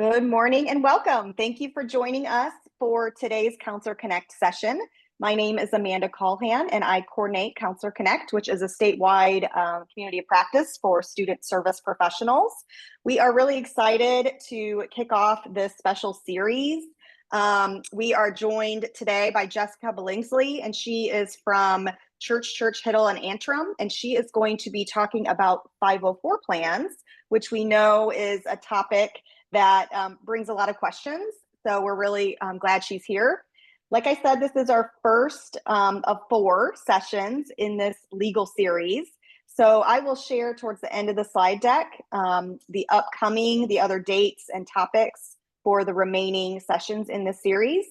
Good morning and welcome. Thank you for joining us for today's Counselor Connect session. My name is Amanda Callahan and I coordinate Counselor Connect, which is a statewide community of practice for student service professionals. We are really excited to kick off this special series. We are joined today by Jessica Billingsley, and she is from Church, Hittle, and Antrim, and she is going to be talking about 504 plans, which we know is a topic that brings a lot of questions. So we're really glad she's here. Like I said, this is our first of 4 sessions in this legal series. So I will share towards the end of the slide deck the other dates and topics for the remaining sessions in this series.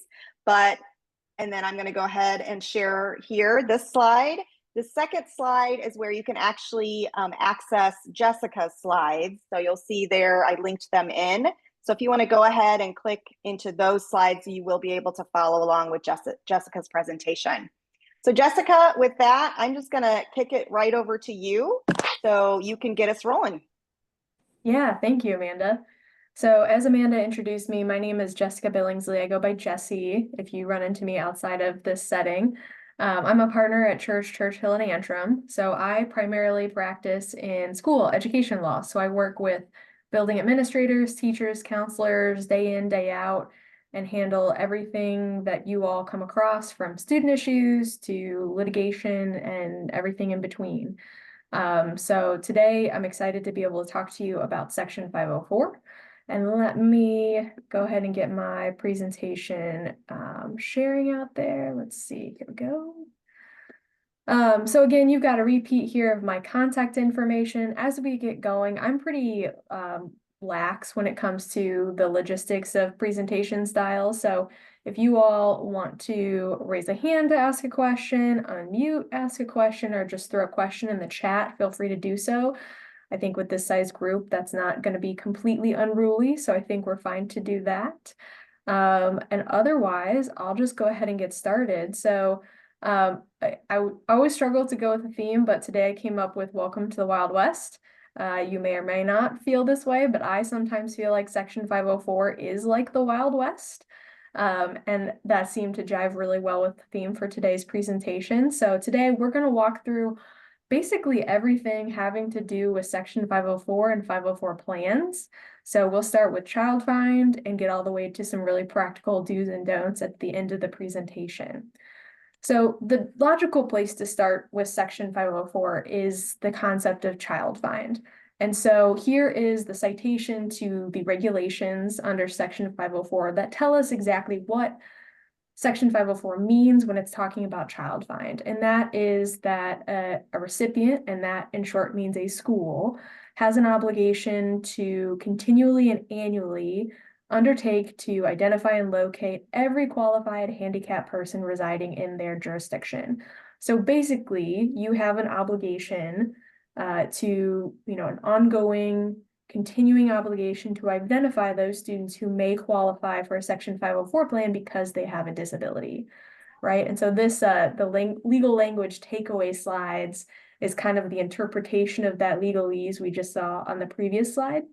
And then I'm going to go ahead and share here this slide. The second slide is where you can actually access Jessica's slides. So you'll see there, I linked them in. So if you want to go ahead and click into those slides, you will be able to follow along with Jessica's presentation. So Jessica, with that, I'm just going to kick it right over to you so you can get us rolling. Yeah, thank you, Amanda. So as Amanda introduced me, my name is Jessica Billingsley. I go by Jessie if you run into me outside of this setting. I'm a partner at Church, Hittle, and Antrim. So I primarily practice in school education law. So I work with building administrators, teachers, counselors, day in, day out, and handle everything that you all come across, from student issues to litigation and everything in between. So today I'm excited to be able to talk to you about Section 504. And let me go ahead and get my presentation sharing out there. Let's see, here we go. So again, you've got a repeat here of my contact information. As we get going, I'm pretty lax when it comes to the logistics of presentation style. So if you all want to raise a hand to ask a question, unmute, ask a question, or just throw a question in the chat, feel free to do so. I think with this size group, that's not going to be completely unruly, so I think we're fine to do that. And otherwise, I'll just go ahead and get started. So I always struggle to go with a theme, but today I came up with Welcome to the Wild West. You may or may not feel this way, but I sometimes feel like Section 504 is like the Wild West. And that seemed to jive really well with the theme for today's presentation. So today we're going to walk through basically everything having to do with Section 504 and 504 plans. So we'll start with child find and get all the way to some really practical do's and don'ts at the end of the presentation. So the logical place to start with Section 504 is the concept of child find. And so here is the citation to the regulations under Section 504 that tell us exactly what Section 504 means when it's talking about child find. And that is that a recipient, and that in short means a school, has an obligation to continually and annually undertake to identify and locate every qualified handicapped person residing in their jurisdiction. So basically, you have an obligation to, an ongoing, continuing obligation to identify those students who may qualify for a Section 504 plan because they have a disability, right? And so this, legal language takeaway slides is kind of the interpretation of that legalese we just saw on the previous slide,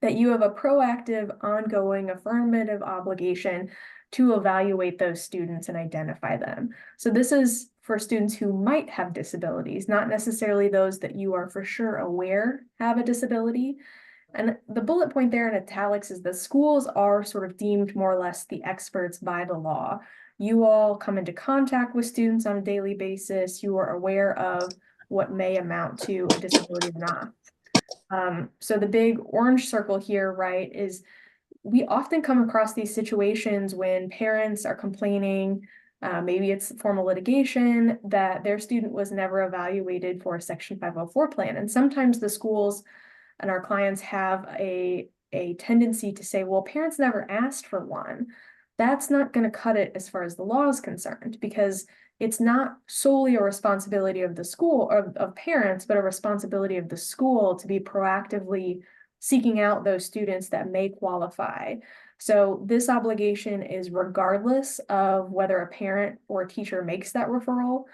that you have a proactive, ongoing, affirmative obligation to evaluate those students and identify them. So this is for students who might have disabilities, not necessarily those that you are for sure aware have a disability. And the bullet point there in italics is that schools are sort of deemed more or less the experts by the law. You all come into contact with students on a daily basis. You are aware of what may amount to a disability or not. So the big orange circle here, right, is we often come across these situations when parents are complaining, maybe it's formal litigation, that their student was never evaluated for a Section 504 plan. And sometimes the schools and our clients have a tendency to say, well, parents never asked for one. That's not going to cut it as far as the law is concerned, because it's not solely a responsibility of the school or of parents, but a responsibility of the school to be proactively seeking out those students that may qualify. So this obligation is regardless of whether a parent or a teacher makes that referral,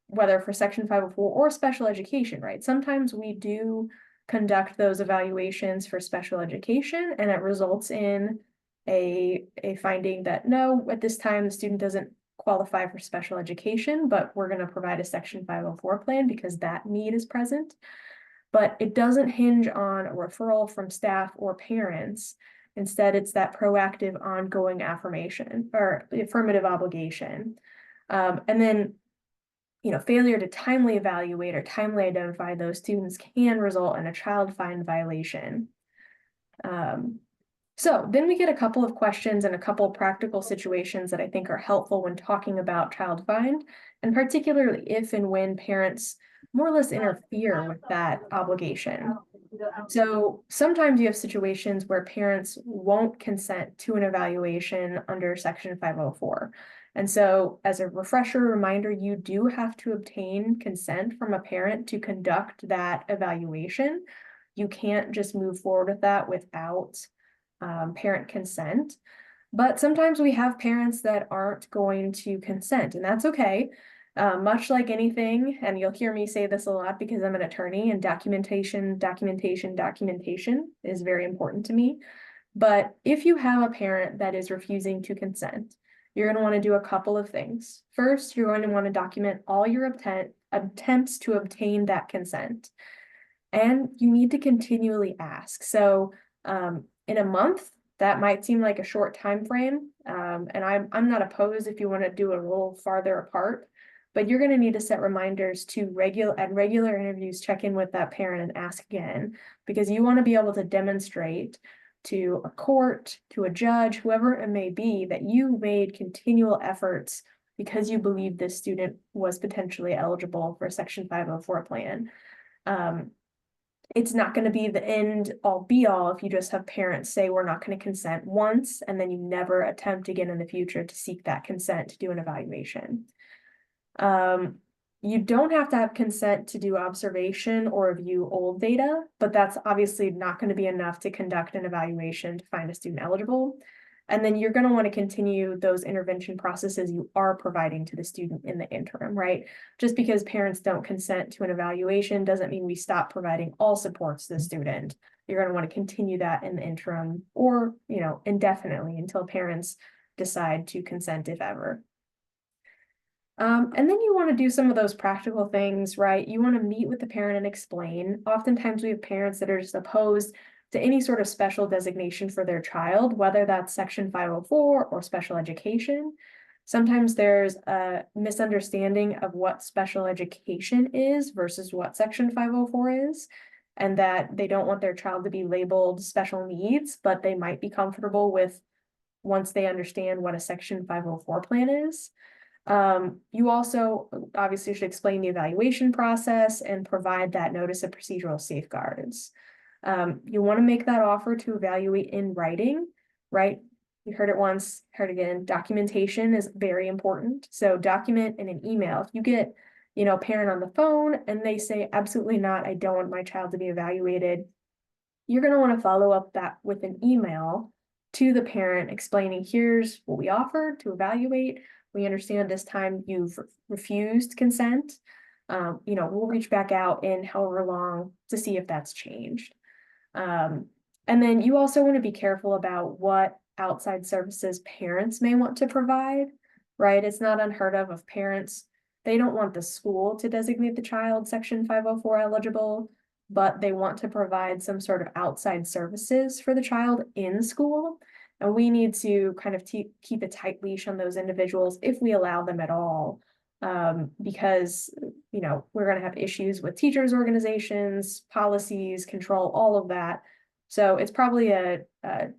whether for Section 504 or special education, right? Sometimes we do conduct those evaluations for special education, and it results in a finding that no, at this time, the student doesn't qualify for special education, but we're going to provide a Section 504 plan because that need is present. But it doesn't hinge on a referral from staff or parents. Instead, it's that proactive ongoing affirmation or affirmative obligation. And then, failure to timely evaluate or timely identify those students can result in a child find violation. So then we get a couple of questions and a couple of practical situations that I think are helpful when talking about child find, and particularly if and when parents more or less interfere with that obligation. So sometimes you have situations where parents won't consent to an evaluation under Section 504. And so as a refresher reminder, you do have to obtain consent from a parent to conduct that evaluation. You can't just move forward with that without parent consent. But sometimes we have parents that aren't going to consent, and that's okay. Much like anything, and you'll hear me say this a lot because I'm an attorney, and documentation is very important to me. But if you have a parent that is refusing to consent, you're going to want to do a couple of things. First, you're going to want to document all your attempts to obtain that consent. And you need to continually ask. So in a month, that might seem like a short time frame. And I'm not opposed if you want to do it a little farther apart, but you're going to need to set reminders to regular interviews, check in with that parent and ask again, because you want to be able to demonstrate to a court, to a judge, whoever it may be, that you made continual efforts because you believe this student was potentially eligible for a Section 504 plan. It's not going to be the end all be all if you just have parents say we're not going to consent once, and then you never attempt again in the future to seek that consent to do an evaluation. You don't have to have consent to do observation or review old data, but that's obviously not going to be enough to conduct an evaluation to find a student eligible. And then you're going to want to continue those intervention processes you are providing to the student in the interim, right? Just because parents don't consent to an evaluation doesn't mean we stop providing all supports to the student. You're going to want to continue that in the interim or, indefinitely until parents decide to consent, if ever. And then you want to do some of those practical things, right? You want to meet with the parent and explain. Oftentimes we have parents that are just opposed to any sort of special designation for their child, whether that's Section 504 or special education. Sometimes there's a misunderstanding of what special education is versus what Section 504 is, and that they don't want their child to be labeled special needs, but they might be comfortable with once they understand what a Section 504 plan is. You also obviously should explain the evaluation process and provide that notice of procedural safeguards. You want to make that offer to evaluate in writing, right? You heard it once, heard again. Documentation is very important. So document in an email. If you get, a parent on the phone and they say, absolutely not, I don't want my child to be evaluated, you're going to want to follow up that with an email to the parent explaining, here's what we offer to evaluate. We understand this time you've refused consent. We'll reach back out in however long to see if that's changed. And then you also want to be careful about what outside services parents may want to provide, right? It's not unheard of parents, they don't want the school to designate the child Section 504 eligible, but they want to provide some sort of outside services for the child in school. And we need to kind of keep a tight leash on those individuals if we allow them at all, because, we're going to have issues with teachers' organizations, policies, control, all of that. So it's probably a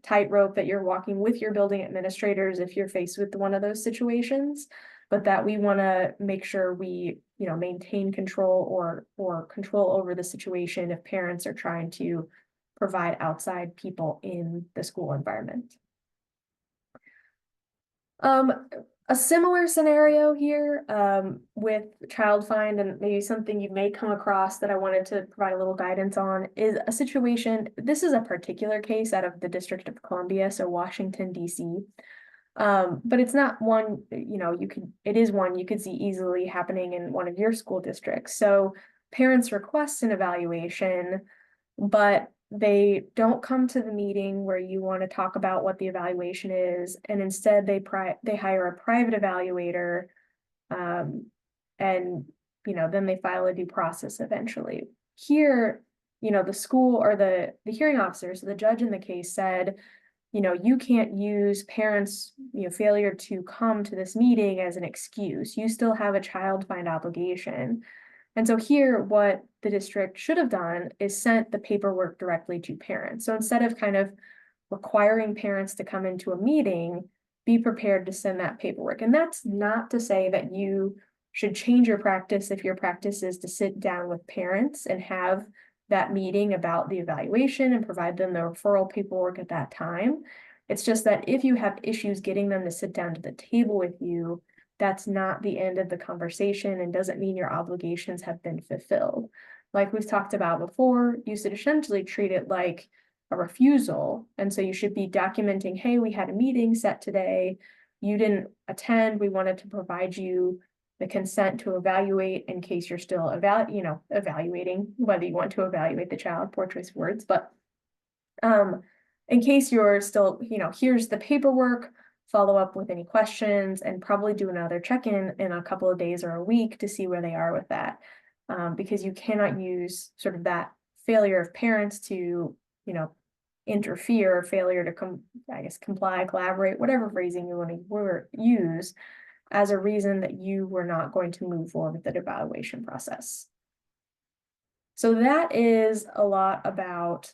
tightrope that you're walking with your building administrators if you're faced with one of those situations, but that we want to make sure we, maintain control or control over the situation if parents are trying to provide outside people in the school environment. A similar scenario here with child find, and maybe something you may come across that I wanted to provide a little guidance on, is a situation. This is a particular case out of the District of Columbia, so Washington, D.C. But it's not one, it is one you could see easily happening in one of your school districts. So parents request an evaluation, but they don't come to the meeting where you want to talk about what the evaluation is, and instead they hire a private evaluator, and then they file a due process eventually. Here, the school or the hearing officer, so the judge in the case said, you can't use parents, failure to come to this meeting as an excuse. You still have a child find obligation. And so here, what the district should have done is sent the paperwork directly to parents. So instead of kind of requiring parents to come into a meeting, be prepared to send that paperwork. And that's not to say that you should change your practice if your practice is to sit down with parents and have that meeting about the evaluation and provide them the referral paperwork at that time. It's just that if you have issues getting them to sit down to the table with you, that's not the end of the conversation and doesn't mean your obligations have been fulfilled. Like we've talked about before, you should essentially treat it like a refusal. And so you should be documenting, hey, we had a meeting set today. You didn't attend. We wanted to provide you the consent to evaluate in case you're still evaluating whether you want to evaluate the child, poor choice of words, but in case you're still, here's the paperwork, follow up with any questions, and probably do another check-in in a couple of days or a week to see where they are with that. Because you cannot use sort of that failure of parents to, interfere, failure to comply, collaborate, whatever phrasing you want to use, as a reason that you were not going to move forward with the evaluation process. So that is a lot about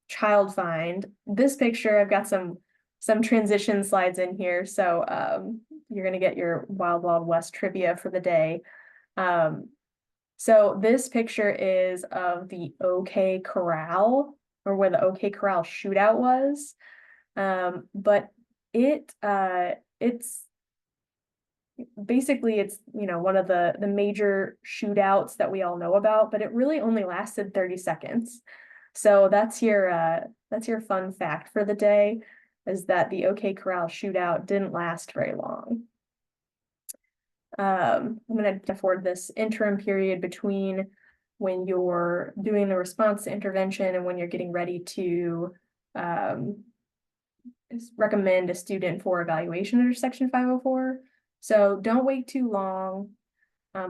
child find. This picture, I've got some transition slides in here. So you're gonna get your Wild Wild West trivia for the day. So this picture is of the OK Corral, or where the OK Corral shootout was. But it's basically, it's one of the major shootouts that we all know about, but it really only lasted 30 seconds. So that's your fun fact for the day, is that the OK Corral shootout didn't last very long. I'm going to afford this interim period between when you're doing the response to intervention and when you're getting ready to recommend a student for evaluation under Section 504. So don't wait too long.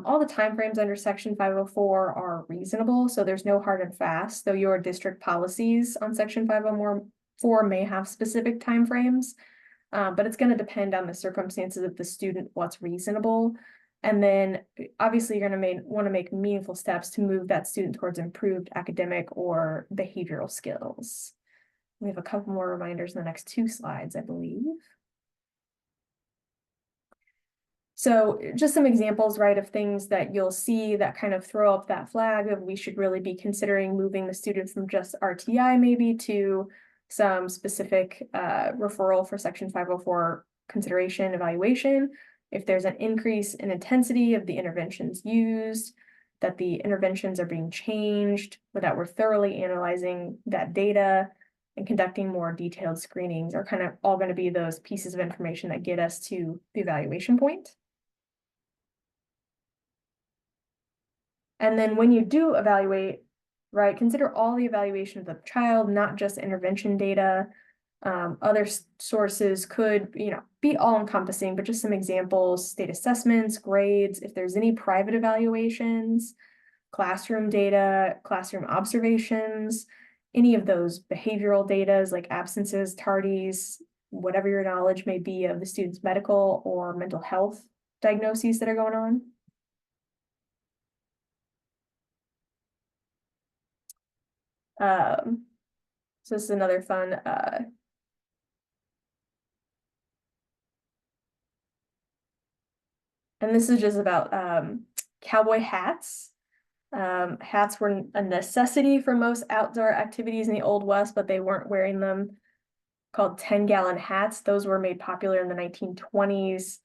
All the timeframes under Section 504 are reasonable, so there's no hard and fast, though your district policies on Section 504 may have specific timeframes, but it's going to depend on the circumstances of the student, what's reasonable. And then obviously you're going to want to make meaningful steps to move that student towards improved academic or behavioral skills. We have a couple more reminders in the next 2 slides, I believe. So just some examples, right, of things that you'll see that kind of throw up that flag of we should really be considering moving the student from just RTI maybe to some specific referral for Section 504 consideration evaluation. If there's an increase in intensity of the interventions used, that the interventions are being changed, or that we're thoroughly analyzing that data and conducting more detailed screenings, are kind of all going to be those pieces of information that get us to the evaluation point. And then when you do evaluate, right, consider all the evaluation of the child, not just intervention data. Other sources could, be all encompassing, but just some examples: state assessments, grades, if there's any private evaluations, classroom data, classroom observations, any of those behavioral data like absences, tardies, whatever your knowledge may be of the student's medical or mental health diagnoses that are going on. So this is another fun and this is just about cowboy hats. Hats were a necessity for most outdoor activities in the Old West, but they weren't wearing them. Called 10-gallon hats. Those were made popular in the 1920s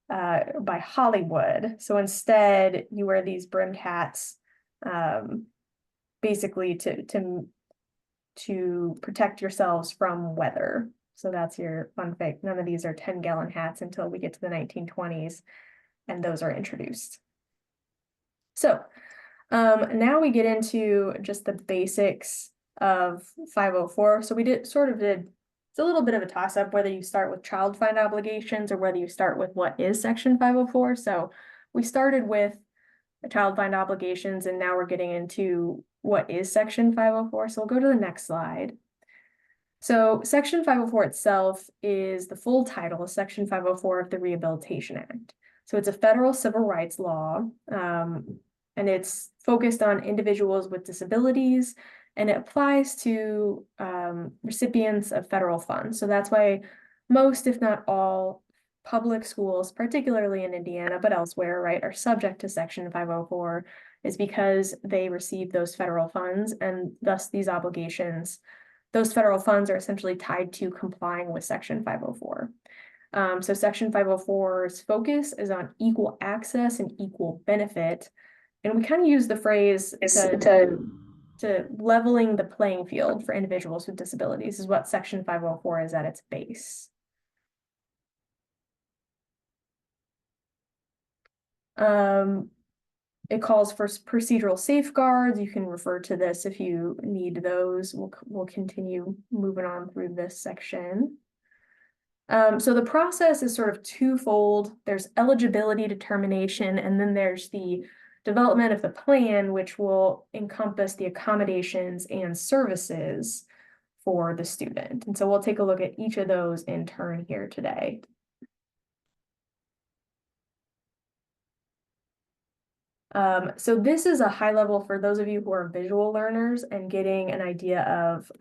by Hollywood. So instead, you wear these brimmed hats, basically to protect yourselves from weather. So that's your fun fact. None of these are 10-gallon hats until we get to the 1920s, and those are introduced. So Now we get into just the basics of 504. So we it's a little bit of a toss-up whether you start with child find obligations or whether you start with what is Section 504. So we started with child find obligations, and now we're getting into what is Section 504. So we'll go to the next slide. So Section 504 itself is the full title, Section 504 of the Rehabilitation Act. So it's a federal civil rights law, and it's focused on individuals with disabilities, and it applies to recipients of federal funds. So that's why most, if not all, public schools, particularly in Indiana, but elsewhere, right, are subject to Section 504, is because they receive those federal funds, and thus these obligations, those federal funds are essentially tied to complying with Section 504. So Section 504's focus is on equal access and equal benefit. And we kind of use the phrase to leveling the playing field for individuals with disabilities is what Section 504 is at its base. It calls for procedural safeguards. You can refer to this if you need those. We'll continue moving on through this section. So the process is sort of twofold. There's eligibility determination, and then there's the development of the plan, which will encompass the accommodations and services for the student. And so we'll take a look at each of those in turn here today. So this is a high level for those of you who are visual learners and getting an idea of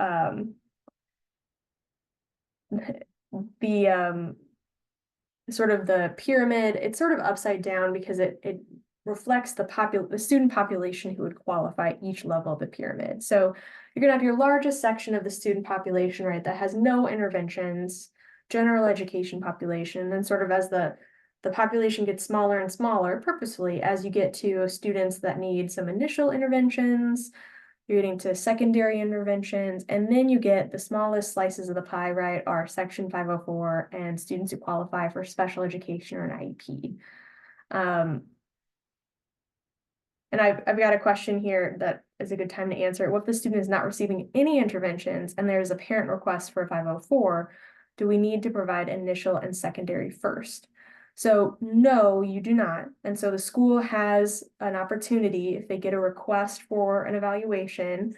the sort of the pyramid. It's sort of upside down because it reflects the student population who would qualify each level of the pyramid. So you're gonna have your largest section of the student population, right, that has no interventions, general education population, and sort of as the population gets smaller and smaller purposefully as you get to students that need some initial interventions, you're getting to secondary interventions, and then you get the smallest slices of the pie, right, are Section 504 and students who qualify for special education or an IEP. And I've got a question here that is a good time to answer. What if the student is not receiving any interventions and there's a parent request for 504? Do we need to provide initial and secondary first? So no, you do not. And so the school has an opportunity, if they get a request for an evaluation,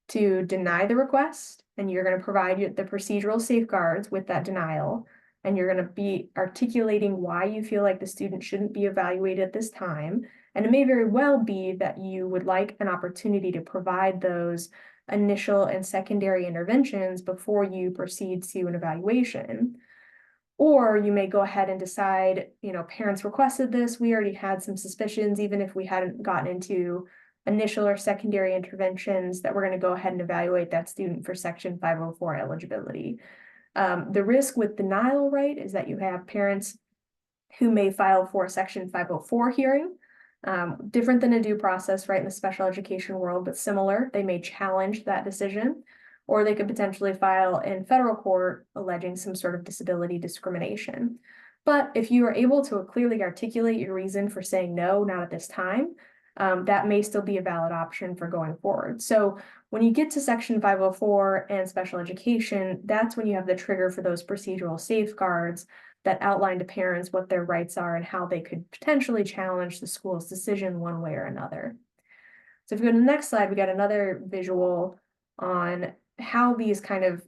to deny the request, and you're going to provide the procedural safeguards with that denial, and you're going to be articulating why you feel like the student shouldn't be evaluated at this time. And it may very well be that you would like an opportunity to provide those initial and secondary interventions before you proceed to an evaluation. Or you may go ahead and decide, parents requested this, we already had some suspicions, even if we hadn't gotten into initial or secondary interventions, that we're going to go ahead and evaluate that student for Section 504 eligibility. The risk with denial, right, is that you have parents who may file for a Section 504 hearing, different than a due process, right, in the special education world, but similar. They may challenge that decision, or they could potentially file in federal court alleging some sort of disability discrimination. But if you are able to clearly articulate your reason for saying no, not at this time, that may still be a valid option for going forward. So when you get to Section 504 and special education, that's when you have the trigger for those procedural safeguards that outline to parents what their rights are and how they could potentially challenge the school's decision one way or another. So if you go to the next slide, we got another visual on how these kind of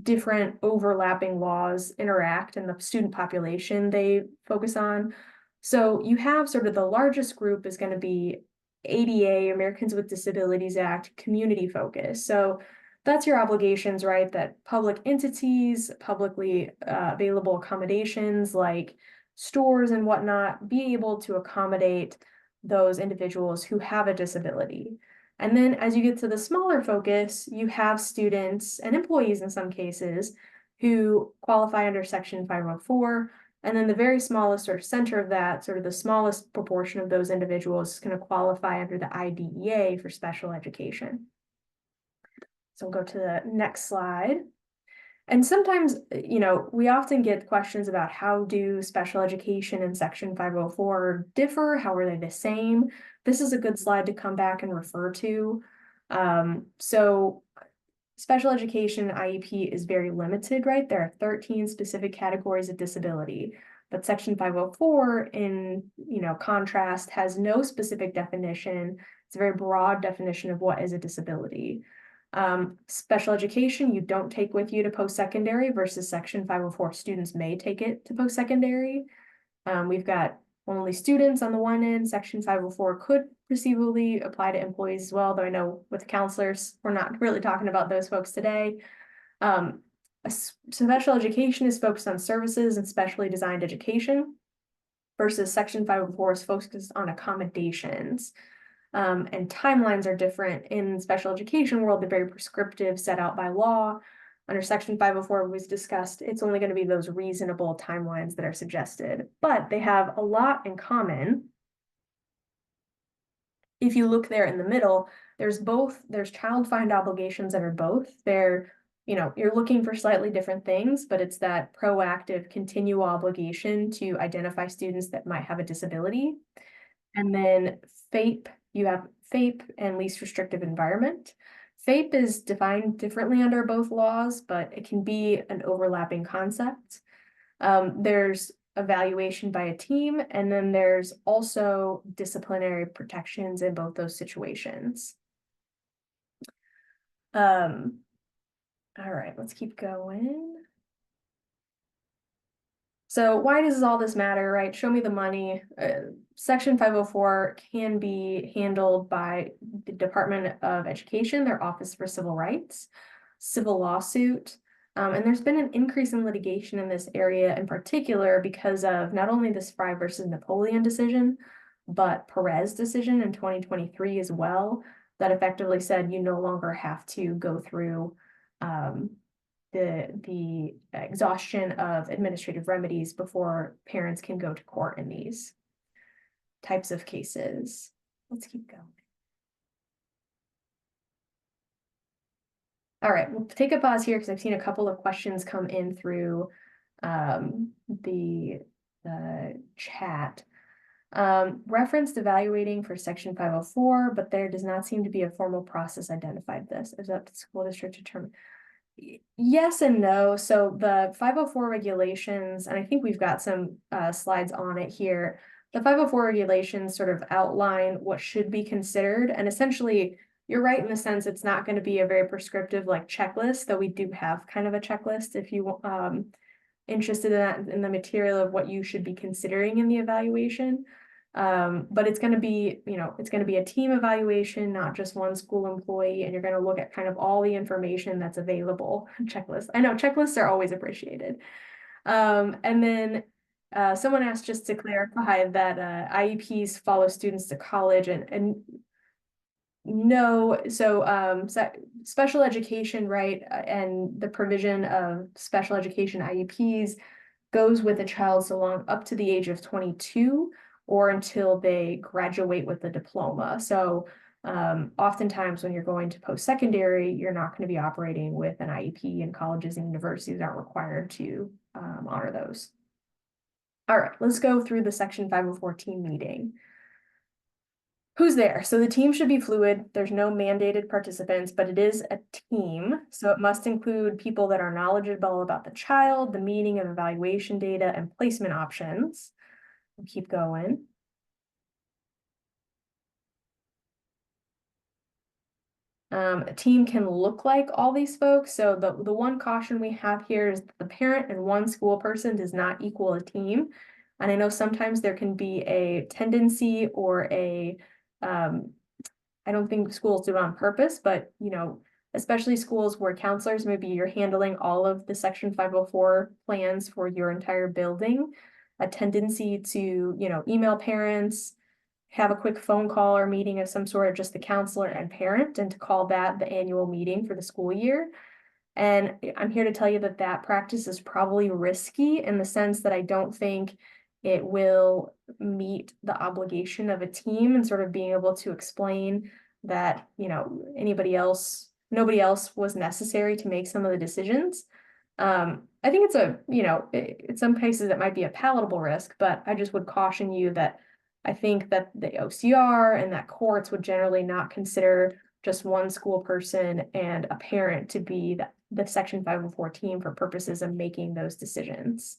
different overlapping laws interact and the student population they focus on. So you have sort of the largest group is going to be ADA, Americans with Disabilities Act, community focus. So that's your obligations, right? That public entities, publicly available accommodations like stores and whatnot, be able to accommodate those individuals who have a disability. And then as you get to the smaller focus, you have students and employees in some cases who qualify under Section 504. And then the very smallest or center of that, sort of the smallest proportion of those individuals is going to qualify under the IDEA for special education. So we'll go to the next slide. And sometimes, we often get questions about how do special education and Section 504 differ? How are they the same? This is a good slide to come back and refer to. So special education IEP is very limited, right? There are 13 specific categories of disability, but Section 504 in, contrast has no specific definition. It's a very broad definition of what is a disability. Special education, you don't take with you to post-secondary versus Section 504 students may take it to post-secondary. We've got only students on the one end. Section 504 could perceivably apply to employees as well, though I know with counselors, we're not really talking about those folks today. Special education is focused on services and specially designed education versus Section 504 is focused on accommodations. And timelines are different. In special education world, they're very prescriptive, set out by law. Under Section 504, was discussed, it's only going to be those reasonable timelines that are suggested, but they have a lot in common. If you look there in the middle, there's child find obligations that are both. They're, you're looking for slightly different things, but it's that proactive continual obligation to identify students that might have a disability. And then FAPE, you have FAPE and least restrictive environment. FAPE is defined differently under both laws, but it can be an overlapping concept. There's evaluation by a team, and then there's also disciplinary protections in both those situations. All right, let's keep going. So why does all this matter, right? Show me the money. Section 504 can be handled by the Department of Education, their Office for Civil Rights, civil lawsuit. And there's been an increase in litigation in this area in particular because of not only this Fry versus Napoleon decision, but Perez decision in 2023 as well, that effectively said you no longer have to go through the exhaustion of administrative remedies before parents can go to court in these types of cases. Let's keep going. All right, we'll take a pause here because I've seen a couple of questions come in through the chat. Referenced evaluating for Section 504, but there does not seem to be a formal process identified this. Is up to school district to determine? Yes and no. So the 504 regulations, and I think we've got some slides on it here. The 504 regulations sort of outline what should be considered, and essentially you're right in the sense it's not going to be a very prescriptive like checklist, though we do have kind of a checklist if you interested in that in the material of what you should be considering in the evaluation. But it's going to be, it's going to be a team evaluation, not just one school employee, and you're going to look at kind of all the information that's available. Checklist. I know checklists are always appreciated. And then someone asked just to clarify that IEPs follow students to college and no, so special education, right, and the provision of special education IEPs goes with a child so long up to the age of 22 or until they graduate with a diploma. So oftentimes when you're going to post-secondary, you're not going to be operating with an IEP, and colleges and universities aren't required to honor those. All right, let's go through the Section 504 team meeting. Who's there? So the team should be fluid. There's no mandated participants, but it is a team. So it must include people that are knowledgeable about the child, the meaning of evaluation data, and placement options. We'll keep going. A team can look like all these folks. So the one caution we have here is the parent and one school person does not equal a team. And I know sometimes there can be a tendency or a I don't think schools do it on purpose, but especially schools where counselors, maybe you're handling all of the Section 504 plans for your entire building, a tendency to, email parents, have a quick phone call or meeting of some sort of just the counselor and parent, and to call that the annual meeting for the school year. And I'm here to tell you that that practice is probably risky in the sense that I don't think it will meet the obligation of a team and sort of being able to explain that, nobody else was necessary to make some of the decisions. I think it's in some cases it might be a palatable risk, but I just would caution you that I think that the OCR and that courts would generally not consider just one school person and a parent to be the Section 504 team for purposes of making those decisions.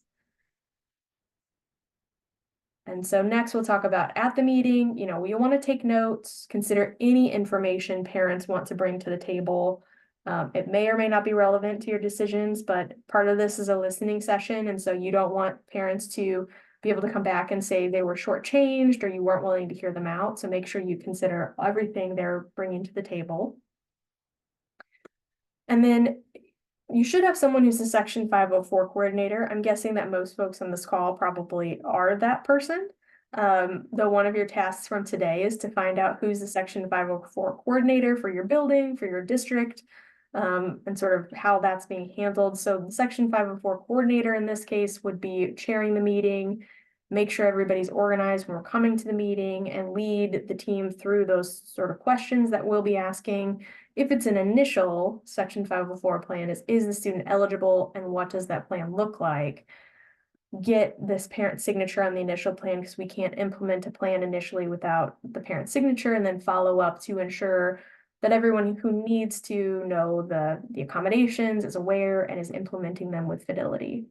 And so next we'll talk about at the meeting, we want to take notes, consider any information parents want to bring to the table. It may or may not be relevant to your decisions, but part of this is a listening session. And so you don't want parents to be able to come back and say they were shortchanged or you weren't willing to hear them out. So make sure you consider everything they're bringing to the table. And then you should have someone who's a Section 504 coordinator. I'm guessing that most folks on this call probably are that person. Though one of your tasks from today is to find out who's the Section 504 coordinator for your building, for your district, and sort of how that's being handled. So the Section 504 coordinator in this case would be chairing the meeting, make sure everybody's organized when we're coming to the meeting, and lead the team through those sort of questions that we'll be asking. If it's an initial Section 504 plan, is the student eligible and what does that plan look like? Get this parent signature on the initial plan because we can't implement a plan initially without the parent signature, and then follow up to ensure that everyone who needs to know the accommodations is aware and is implementing them with fidelity.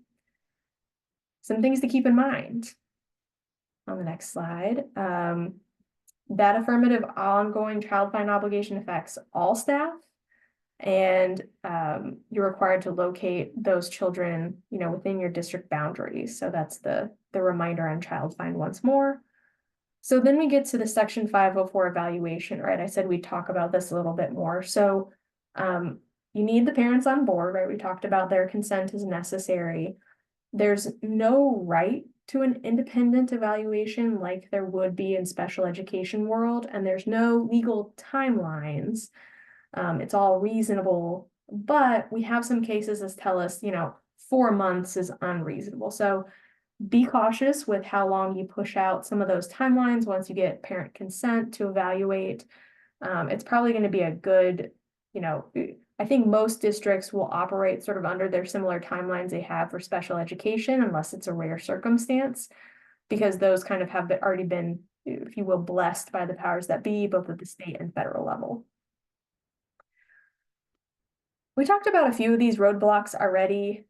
Some things to keep in mind on the next slide. That affirmative ongoing child find obligation affects all staff, and you're required to locate those children, within your district boundaries. So that's the reminder on child find once more. So then we get to the Section 504 evaluation, right? I said we'd talk about this a little bit more. So you need the parents on board, right? We talked about their consent is necessary. There's no right to an independent evaluation like there would be in special education world, and there's no legal timelines. It's all reasonable, but we have some cases that tell us, 4 months is unreasonable. So be cautious with how long you push out some of those timelines once you get parent consent to evaluate. It's probably going to be a good, I think most districts will operate sort of under their similar timelines they have for special education, unless it's a rare circumstance, because those kind of have already been, if you will, blessed by the powers that be, both at the state and federal level. We talked about a few of these roadblocks already.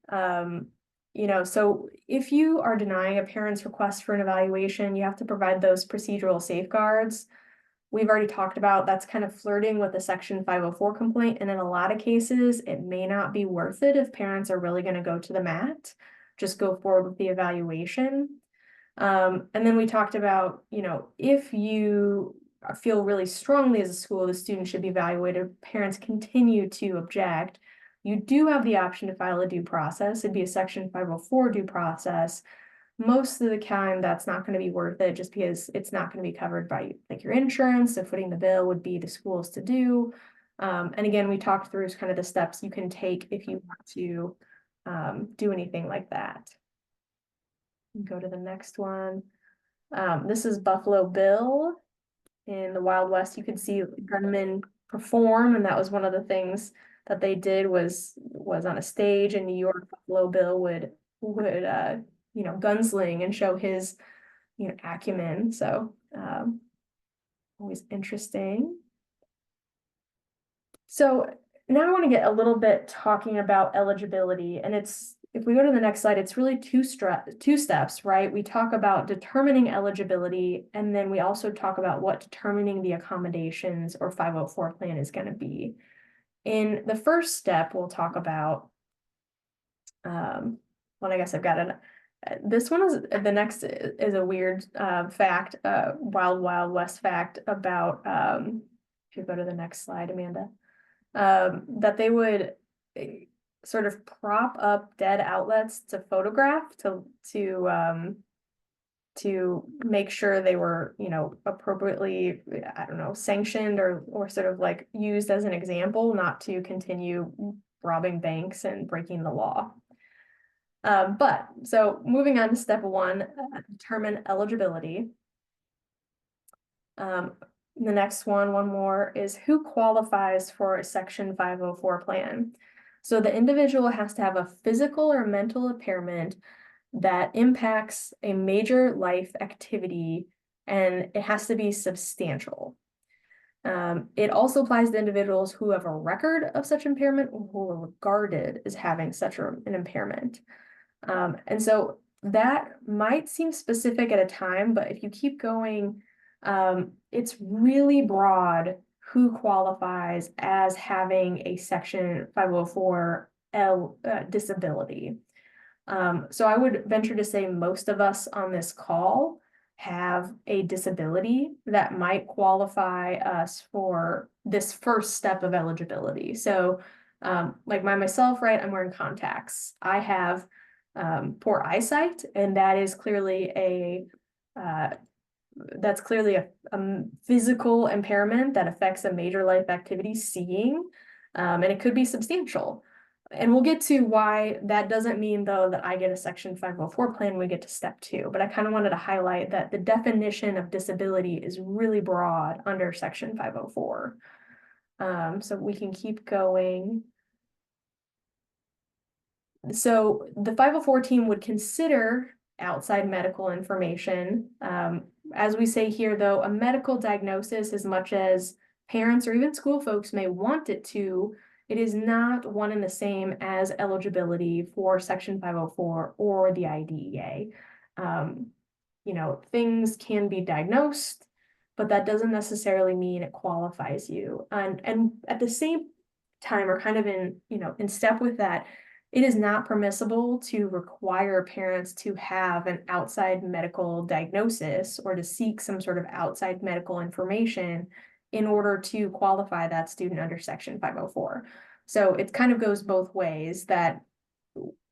So if you are denying a parent's request for an evaluation, you have to provide those procedural safeguards. We've already talked about that's kind of flirting with the Section 504 complaint. And in a lot of cases, it may not be worth it if parents are really going to go to the mat. Just go forward with the evaluation. And then we talked about, if you feel really strongly as a school, the student should be evaluated, parents continue to object, you do have the option to file a due process. It'd be a Section 504 due process. Most of the time, that's not going to be worth it just because it's not going to be covered by like your insurance. So footing the bill would be the schools to do. And again, we talked through kind of the steps you can take if you want to do anything like that. Go to the next one. This is Buffalo Bill. In the Wild West, you could see gunmen perform, and that was one of the things that they did was on a stage in New York. Buffalo Bill would gunsling and show his acumen. So always interesting. So now I want to get a little bit talking about eligibility, and if we go to the next slide, it's really two steps, right? We talk about determining eligibility, and then we also talk about what determining the accommodations or 504 plan is going to be. In the first step, we'll talk about, I guess I've got it. This one is, the next is a weird fact, wild west fact about, if you go to the next slide, Amanda, that they would sort of prop up dead outlets to photograph to make sure they were, appropriately, I don't know, sanctioned or sort of like used as an example, not to continue robbing banks and breaking the law. But so moving on to step one, determine eligibility. The next one more is who qualifies for a Section 504 plan. So the individual has to have a physical or mental impairment that impacts a major life activity, and it has to be substantial. It also applies to individuals who have a record of such impairment or who are regarded as having such an impairment. And so that might seem specific at a time, but if you keep going, it's really broad who qualifies as having a Section 504L disability. So I would venture to say most of us on this call have a disability that might qualify us for this first step of eligibility. So like myself, right, I'm wearing contacts. I have poor eyesight, and that is clearly a physical impairment that affects a major life activity, seeing, and it could be substantial. And we'll get to why that doesn't mean, though, that I get a Section 504 plan, we get to step 2. But I kind of wanted to highlight that the definition of disability is really broad under Section 504. So we can keep going. So the 504 team would consider outside medical information. As we say here, though, a medical diagnosis, as much as parents or even school folks may want it to, it is not one and the same as eligibility for Section 504 or the IDEA. Things can be diagnosed, but that doesn't necessarily mean it qualifies you. And at the same time, or kind of in step with that, it is not permissible to require parents to have an outside medical diagnosis or to seek some sort of outside medical information in order to qualify that student under Section 504. So it kind of goes both ways, that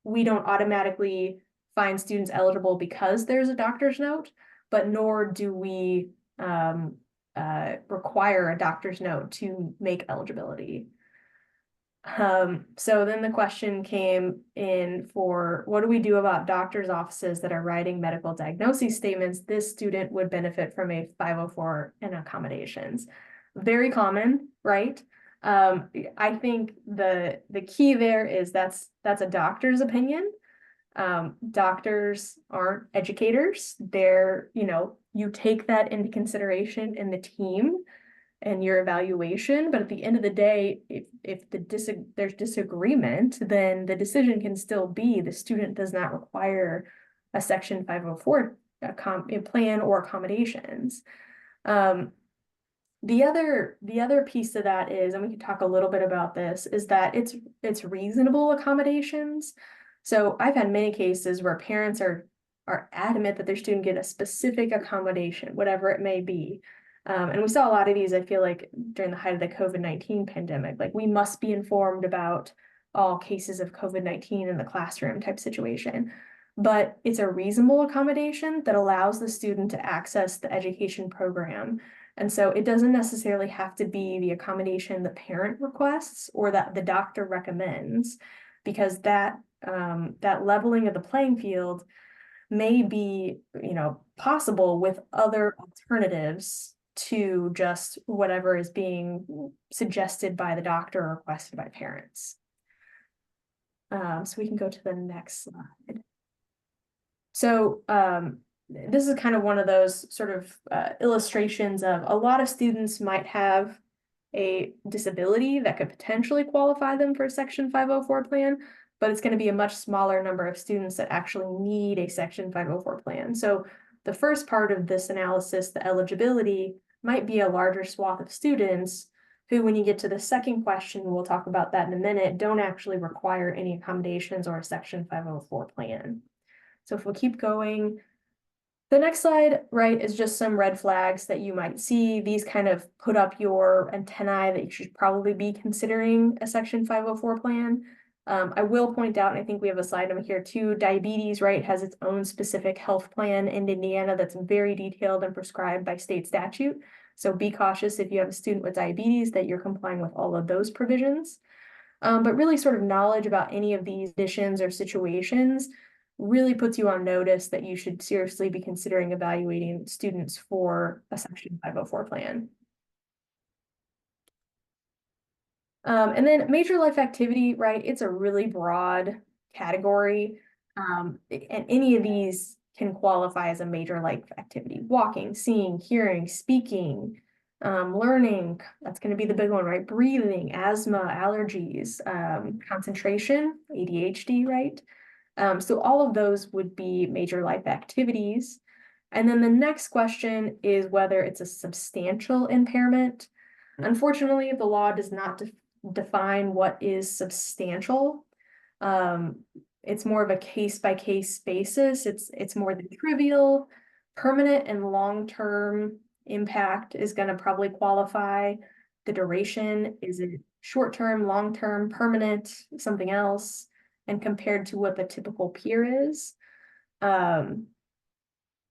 we don't automatically find students eligible because there's a doctor's note, but nor do we require a doctor's note to make eligibility. So then the question came in for, what do we do about doctors' offices that are writing medical diagnosis statements? This student would benefit from a 504 and accommodations. Very common, right? I think the key there is that's a doctor's opinion. Doctors aren't educators. They're, you take that into consideration in the team and your evaluation, but at the end of the day, if there's disagreement, then the decision can still be the student does not require a Section 504 plan or accommodations. The other piece of that is, and we can talk a little bit about this, is that it's reasonable accommodations. So I've had many cases where parents are adamant that their student get a specific accommodation, whatever it may be. And we saw a lot of these, I feel like, during the height of the COVID-19 pandemic. Like, we must be informed about all cases of COVID-19 in the classroom type situation. But it's a reasonable accommodation that allows the student to access the education program. And so it doesn't necessarily have to be the accommodation the parent requests or that the doctor recommends, because that leveling of the playing field may be, possible with other alternatives to just whatever is being suggested by the doctor or requested by parents. So we can go to the next slide. So this is kind of one of those sort of illustrations of a lot of students might have a disability that could potentially qualify them for a Section 504 plan, but it's going to be a much smaller number of students that actually need a Section 504 plan. So the first part of this analysis, the eligibility, might be a larger swath of students who, when you get to the second question, we'll talk about that in a minute, don't actually require any accommodations or a Section 504 plan. So if we'll keep going, the next slide, right, is just some red flags that you might see. These kind of put up your antennae that you should probably be considering a Section 504 plan. I will point out, and I think we have a slide over here too, diabetes, right, has its own specific health plan in Indiana that's very detailed and prescribed by state statute. So be cautious if you have a student with diabetes that you're complying with all of those provisions. But really sort of knowledge about any of these conditions or situations really puts you on notice that you should seriously be considering evaluating students for a Section 504 plan. And then major life activity, right? It's a really broad category. And any of these can qualify as a major life activity. Walking, seeing, hearing, speaking, learning, that's going to be the big one, right? Breathing, asthma, allergies, concentration, ADHD, right? So all of those would be major life activities. And then the next question is whether it's a substantial impairment. Unfortunately, the law does not define what is substantial. Um, it's more of a case by case basis. It's more the trivial, permanent and long-term impact is going to probably qualify. The duration, is it short-term, long-term, permanent, something else, and compared to what the typical peer is. And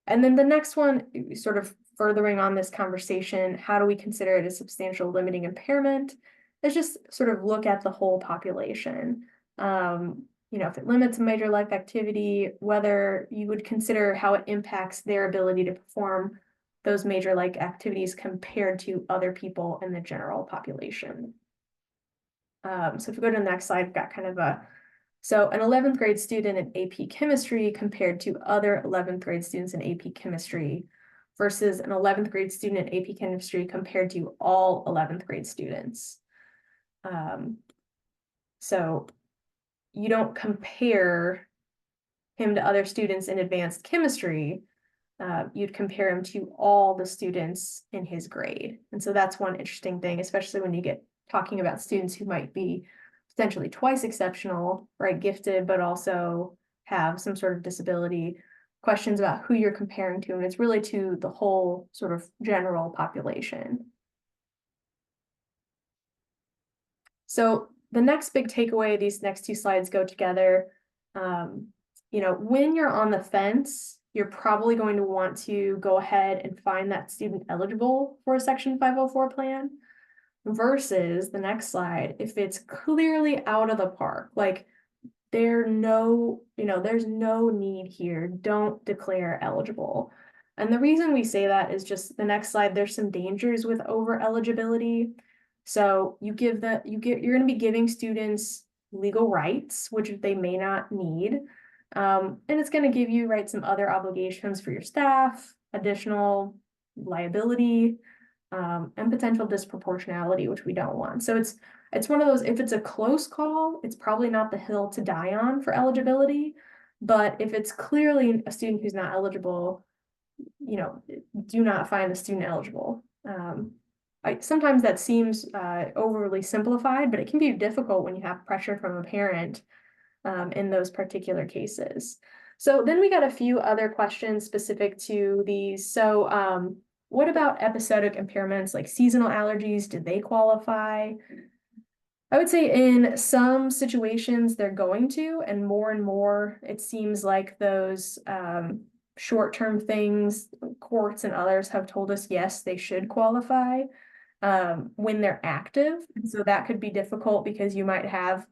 then the next one, sort of furthering on this conversation, how do we consider it a substantial limiting impairment? Is just sort of look at the whole population. If it limits a major life activity, whether you would consider how it impacts their ability to perform those major life activities compared to other people in the general population. So if we go to the next slide, I've got kind of so an 11th grade student in AP chemistry compared to other 11th grade students in AP chemistry versus an 11th grade student in AP chemistry compared to all 11th grade students. So you don't compare him to other students in advanced chemistry. You'd compare him to all the students in his grade. And so that's one interesting thing, especially when you get talking about students who might be potentially twice exceptional, right, gifted, but also have some sort of disability, questions about who you're comparing to, and it's really to the whole sort of general population. So the next big takeaway, these next two slides go together. When you're on the fence, you're probably going to want to go ahead and find that student eligible for a Section 504 plan. Versus the next slide, if it's clearly out of the park, like there's no need here, don't declare eligible. And the reason we say that is just the next slide, there's some dangers with over eligibility. So you're going to be giving students legal rights, which they may not need. And it's going to give you, right, some other obligations for your staff, additional liability, and potential disproportionality, which we don't want. So it's one of those, if it's a close call, it's probably not the hill to die on for eligibility. But if it's clearly a student who's not eligible, do not find the student eligible. Sometimes that seems overly simplified, but it can be difficult when you have pressure from a parent in those particular cases. So then we got a few other questions specific to these. So what about episodic impairments like seasonal allergies? Did they qualify? I would say in some situations they're going to, and more, it seems like those short-term things, courts and others have told us, yes, they should qualify when they're active. And so that could be difficult because you might have,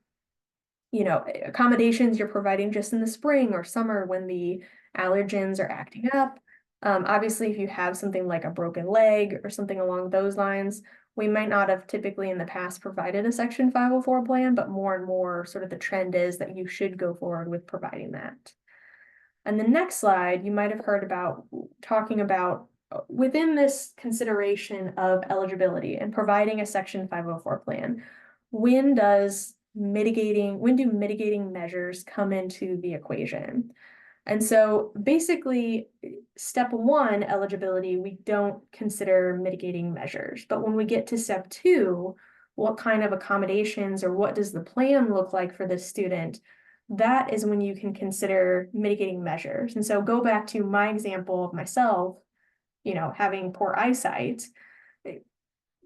accommodations you're providing just in the spring or summer when the allergens are acting up. Obviously, if you have something like a broken leg or something along those lines, we might not have typically in the past provided a Section 504 plan, but more and more sort of the trend is that you should go forward with providing that. And the next slide, you might have heard about talking about within this consideration of eligibility and providing a Section 504 plan, when do mitigating measures come into the equation? And so basically, step one, eligibility, we don't consider mitigating measures. But when we get to step two, what kind of accommodations or what does the plan look like for this student? That is when you can consider mitigating measures. And so go back to my example of myself, having poor eyesight.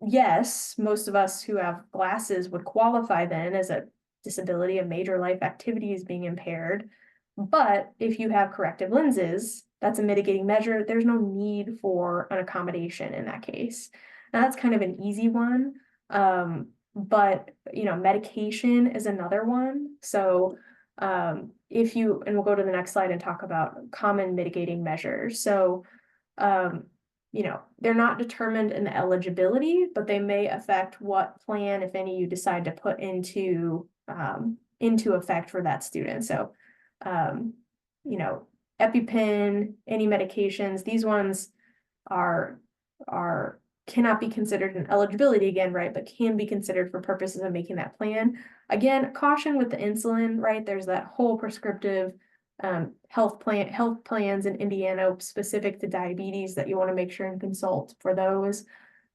Yes, most of us who have glasses would qualify then as a disability, a major life activity is being impaired. But if you have corrective lenses, that's a mitigating measure. There's no need for an accommodation in that case. Now that's kind of an easy one. But medication is another one. So and we'll go to the next slide and talk about common mitigating measures. So they're not determined in the eligibility, but they may affect what plan, if any, you decide to put into effect for that student. So, EpiPen, any medications, these ones are cannot be considered an eligibility again, right? But can be considered for purposes of making that plan. Again, caution with the insulin, right? There's that whole prescriptive health plans in Indiana specific to diabetes that you want to make sure and consult for those.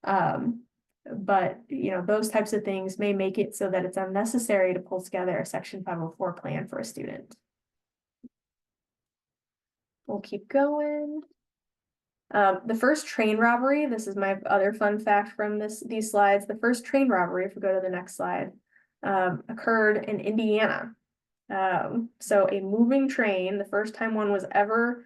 But those types of things may make it so that it's unnecessary to pull together a Section 504 plan for a student. We'll keep going. The first train robbery, this is my other fun fact from these slides. The first train robbery, if we go to the next slide, occurred in Indiana. So a moving train, the first time one was ever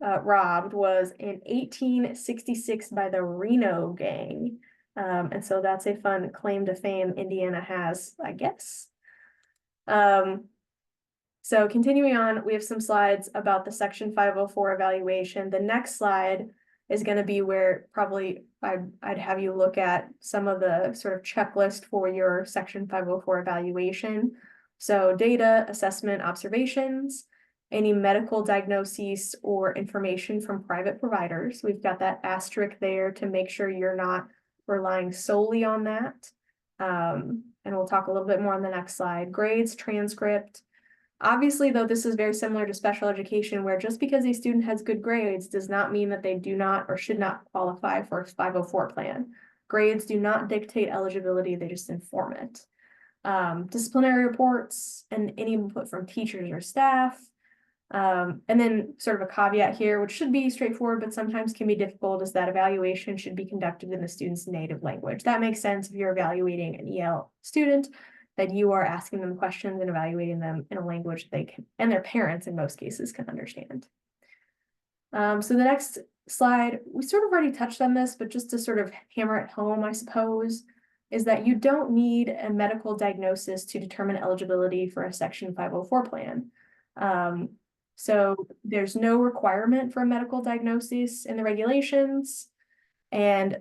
robbed was in 1866 by the Reno Gang. And so that's a fun claim to fame Indiana has, I guess. So continuing on, we have some slides about the Section 504 evaluation. The next slide is going to be where probably I'd have you look at some of the sort of checklist for your Section 504 evaluation. So data, assessment, observations, any medical diagnoses or information from private providers. We've got that asterisk there to make sure you're not relying solely on that. And we'll talk a little bit more on the next slide. Grades, transcript. Obviously, though, this is very similar to special education, where just because a student has good grades does not mean that they do not or should not qualify for a 504 plan. Grades do not dictate eligibility, they just inform it. Disciplinary reports and any input from teachers or staff. And then sort of a caveat here, which should be straightforward, but sometimes can be difficult, is that evaluation should be conducted in the student's native language. That makes sense if you're evaluating an EL student, that you are asking them questions and evaluating them in a language they can, and their parents in most cases, can understand. So the next slide, we sort of already touched on this, but just to sort of hammer it home, I suppose, is that you don't need a medical diagnosis to determine eligibility for a Section 504 plan. So there's no requirement for a medical diagnosis in the regulations, and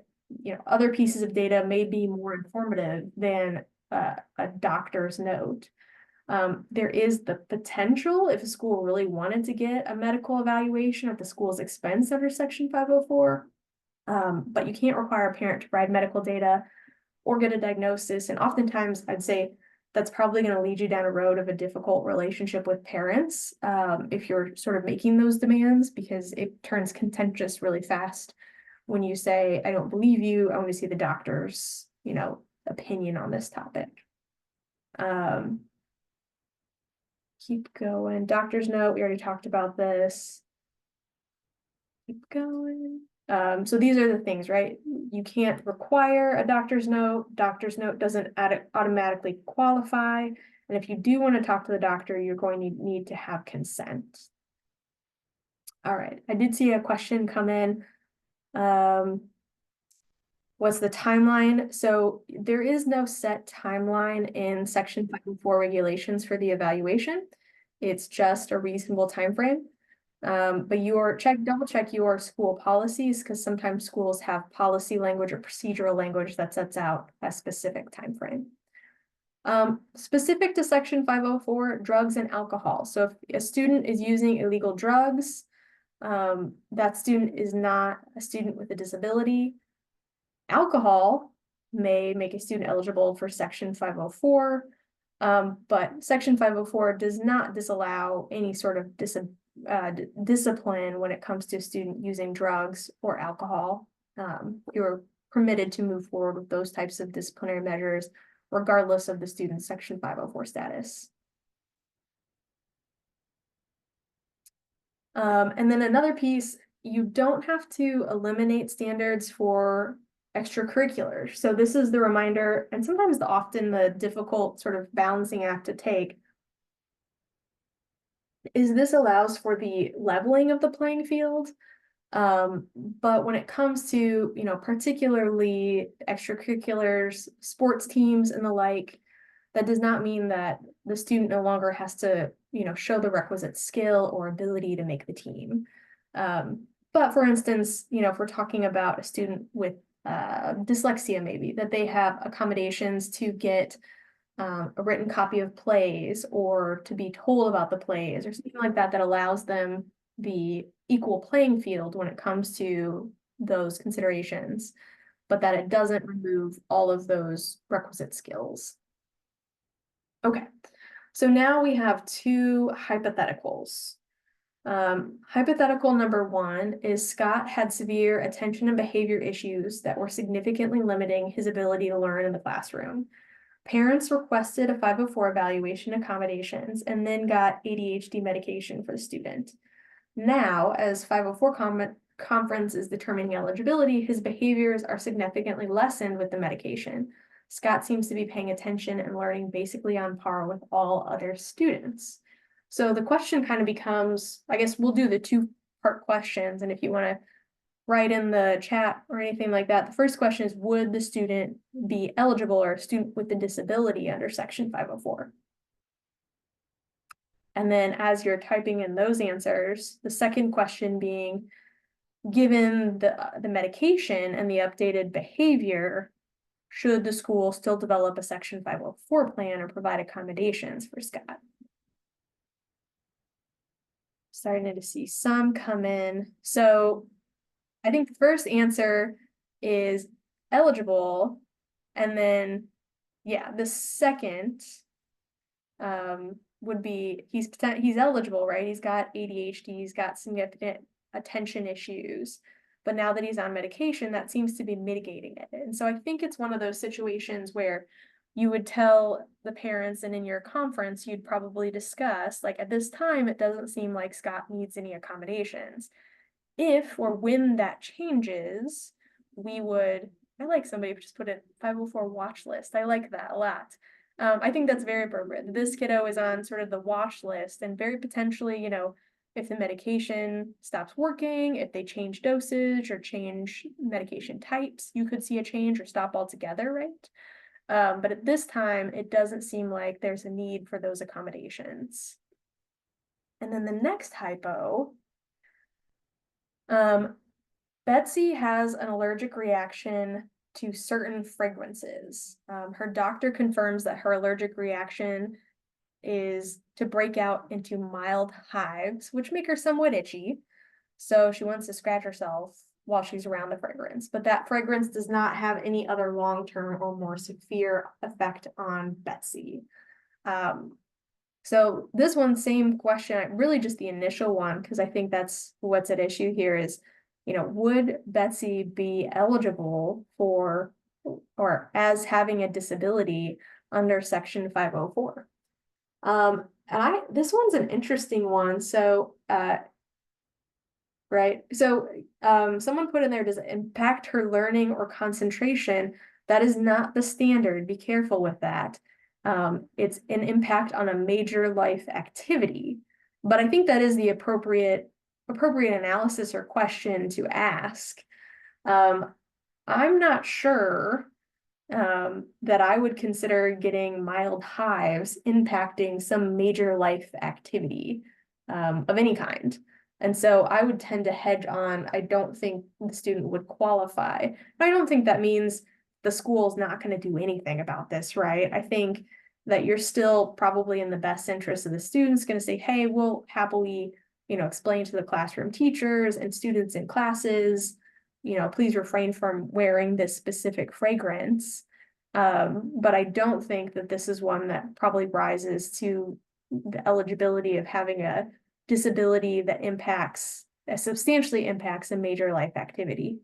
other pieces of data may be more informative than a doctor's note. There is the potential, if a school really wanted to get a medical evaluation at the school's expense under Section 504, but you can't require a parent to provide medical data or get a diagnosis. And oftentimes I'd say that's probably going to lead you down a road of a difficult relationship with parents if you're sort of making those demands, because it turns contentious really fast when you say, I don't believe you, I want to see the doctor's, opinion on this topic. Keep going. Doctor's note, we already talked about this. Keep going. So these are the things, right? You can't require a doctor's note. Doctor's note doesn't automatically qualify. And if you do want to talk to the doctor, you're going to need to have consent. All right, I did see a question come in. What's the timeline? So there is no set timeline in Section 504 regulations for the evaluation. It's just a reasonable time frame. But double check your school policies, because sometimes schools have policy language or procedural language that sets out a specific time frame. Specific to Section 504, drugs and alcohol. So if a student is using illegal drugs, that student is not a student with a disability. Alcohol may make a student eligible for Section 504, but Section 504 does not disallow any sort of discipline when it comes to a student using drugs or alcohol. You're permitted to move forward with those types of disciplinary measures, regardless of the student's Section 504 status. And then another piece, you don't have to eliminate standards for extracurriculars. So this is the reminder, and sometimes often the difficult sort of balancing act to take, is this allows for the leveling of the playing field. But when it comes to, particularly extracurriculars, sports teams and the like, that does not mean that the student no longer has to, show the requisite skill or ability to make the team. But for instance, if we're talking about a student with dyslexia, maybe that they have accommodations to get a written copy of plays or to be told about the plays or something like that that allows them the equal playing field when it comes to those considerations, but that it doesn't remove all of those requisite skills. Okay, so now we have two hypotheticals. Hypothetical number one is Scott had severe attention and behavior issues that were significantly limiting his ability to learn in the classroom. Parents requested a 504 evaluation accommodations and then got ADHD medication for the student. Now, as 504 conference is determining eligibility, his behaviors are significantly lessened with the medication. Scott seems to be paying attention and learning basically on par with all other students. So the question kind of becomes, I guess we'll do the two-part questions, and if you want to write in the chat or anything like that, the first question is, would the student be eligible, or a student with a disability under Section 504? And then as you're typing in those answers, the second question being, given the medication and the updated behavior, should the school still develop a Section 504 plan or provide accommodations for Scott? Starting to see some come in. So I think the first answer is eligible, and then, yeah, the second would be he's eligible, right? He's got ADHD, he's got significant attention issues, but now that he's on medication, that seems to be mitigating it. And so I think it's one of those situations where you would tell the parents, and in your conference, you'd probably discuss, like, at this time, it doesn't seem like Scott needs any accommodations. If or when that changes, we would, I like somebody just put it 504 watch list. I like that a lot. I think that's very appropriate. This kiddo is on sort of the watch list, and very potentially, if the medication stops working, if they change dosage or change medication types, you could see a change or stop altogether, right? But at this time, it doesn't seem like there's a need for those accommodations. And then the next hypo, Betsy has an allergic reaction to certain fragrances. Her doctor confirms that her allergic reaction is to break out into mild hives, which make her somewhat itchy. So she wants to scratch herself while she's around the fragrance, but that fragrance does not have any other long-term or more severe effect on Betsy. So this one, same question, really just the initial one, because I think that's what's at issue here is, would Betsy be eligible for or as having a disability under Section 504? And this one's an interesting one. So, right. So, someone put in there, does it impact her learning or concentration? That is not the standard. Be careful with that. It's an impact on a major life activity, but I think that is the appropriate analysis or question to ask. I'm not sure that I would consider getting mild hives impacting some major life activity of any kind. And so I would tend to hedge on, I don't think the student would qualify. I don't think that means the school's not going to do anything about this, right? I think that you're still probably in the best interest of the students going to say, hey, we'll happily, explain to the classroom teachers and students in classes, please refrain from wearing this specific fragrance. But I don't think that this is one that probably rises to the eligibility of having a disability that substantially impacts a major life activity.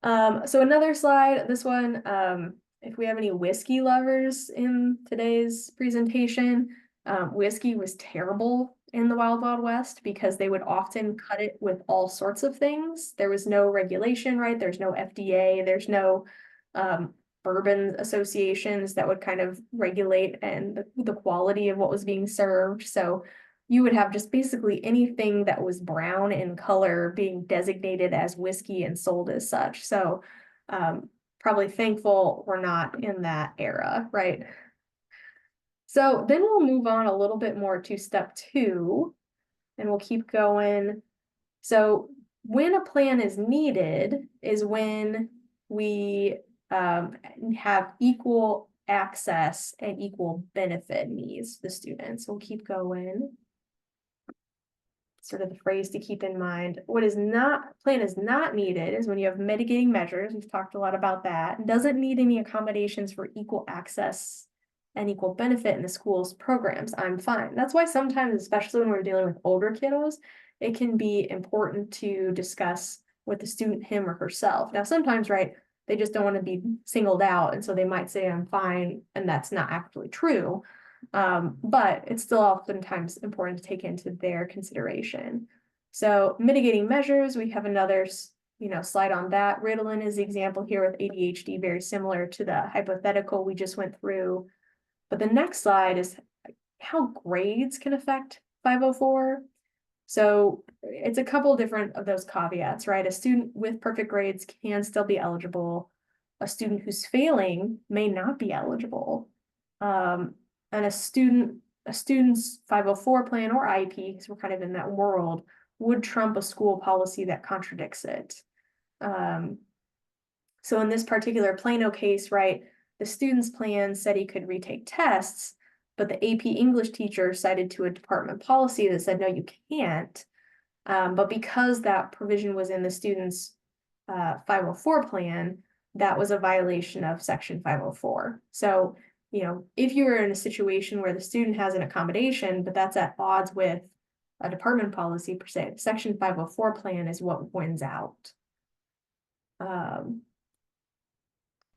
So another slide, this one, if we have any whiskey lovers in today's presentation, whiskey was terrible in the Wild Wild West because they would often cut it with all sorts of things. There was no regulation, right? There's no FDA, there's no bourbon associations that would kind of regulate and the quality of what was being served. So you would have just basically anything that was brown in color being designated as whiskey and sold as such. So probably thankful we're not in that era, right? So then we'll move on a little bit more to step 2, and we'll keep going. So when a plan is needed is when we have equal access and equal benefit needs to the students. We'll keep going. Sort of the phrase to keep in mind. What is not, plan is not needed is when you have mitigating measures. We've talked a lot about that. Doesn't need any accommodations for equal access and equal benefit in the school's programs. I'm fine. That's why sometimes, especially when we're dealing with older kiddos, it can be important to discuss with the student, him or herself. Now, sometimes, right, they just don't want to be singled out. And so they might say, I'm fine. And that's not actually true. But it's still oftentimes important to take into their consideration. So mitigating measures, we have another slide on that. Ritalin is the example here with ADHD, very similar to the hypothetical we just went through. But the next slide is how grades can affect 504. So it's a couple different of those caveats, right? A student with perfect grades can still be eligible. A student who's failing may not be eligible. And a student's 504 plan or IEP, because we're kind of in that world, would trump a school policy that contradicts it. So in this particular Plano case, right, the student's plan said he could retake tests, but the AP English teacher cited to a department policy that said, no, you can't. But because that provision was in the student's 504 plan, that was a violation of Section 504. So, if you were in a situation where the student has an accommodation, but that's at odds with a department policy per se, Section 504 plan is what wins out.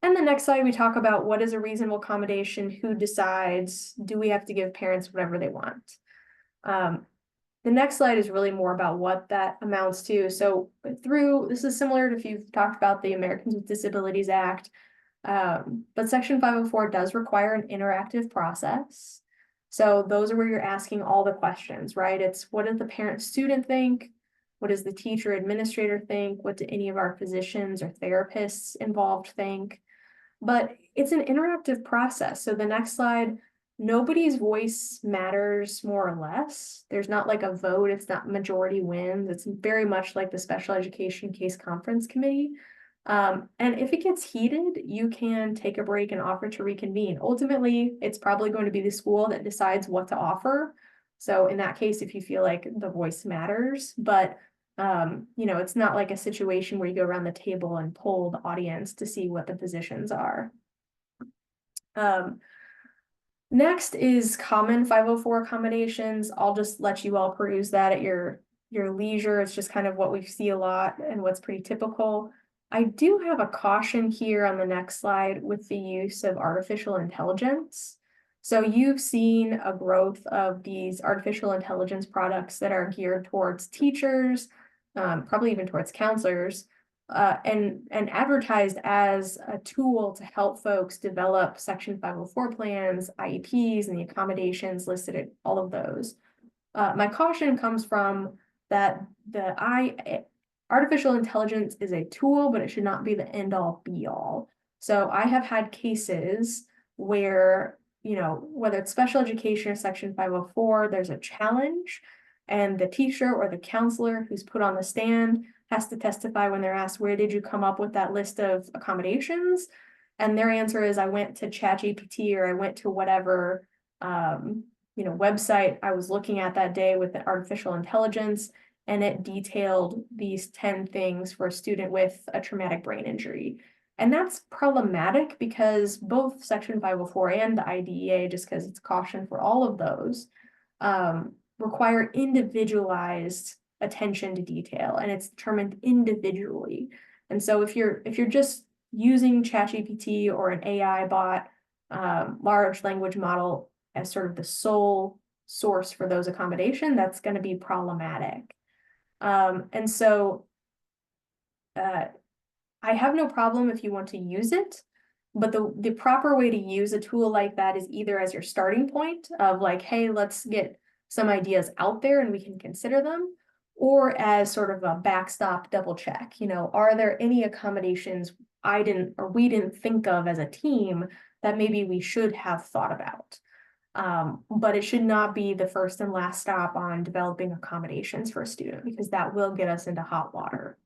And the next slide, we talk about what is a reasonable accommodation, who decides, do we have to give parents whatever they want? The next slide is really more about what that amounts to. So this is similar to if you've talked about the Americans with Disabilities Act, but Section 504 does require an interactive process. So those are where you're asking all the questions, right? It's what does the parent student think? What does the teacher administrator think? What do any of our physicians or therapists involved think? But it's an interactive process. So the next slide, nobody's voice matters more or less. There's not like a vote. It's not majority wins. It's very much like the Special Education Case Conference Committee. And if it gets heated, you can take a break and offer to reconvene. Ultimately, it's probably going to be the school that decides what to offer. So in that case, if you feel like the voice matters, but it's not like a situation where you go around the table and poll the audience to see what the positions are. Next is common 504 accommodations. I'll just let you all peruse that at your leisure. It's just kind of what we see a lot and what's pretty typical. I do have a caution here on the next slide with the use of artificial intelligence. So you've seen a growth of these artificial intelligence products that are geared towards teachers, probably even towards counselors, and advertised as a tool to help folks develop Section 504 plans, IEPs, and the accommodations listed at all of those. My caution comes from that artificial intelligence is a tool, but it should not be the end all be all. So I have had cases where, whether it's special education or Section 504, there's a challenge and the teacher or the counselor who's put on the stand has to testify when they're asked, where did you come up with that list of accommodations? And their answer is, I went to ChatGPT or I went to whatever, website I was looking at that day with the artificial intelligence, and it detailed these 10 things for a student with a traumatic brain injury. And that's problematic because both Section 504 and the IDEA, just because it's caution for all of those, require individualized attention to detail, and it's determined individually. And so if you're just using ChatGPT or an AI bot, large language model as sort of the sole source for those accommodations, that's going to be problematic. And so I have no problem if you want to use it, but the proper way to use a tool like that is either as your starting point of like, hey, let's get some ideas out there and we can consider them, or as sort of a backstop double check. Are there any accommodations we didn't think of as a team that maybe we should have thought about? But it should not be the first and last stop on developing accommodations for a student, because that will get us into hot water.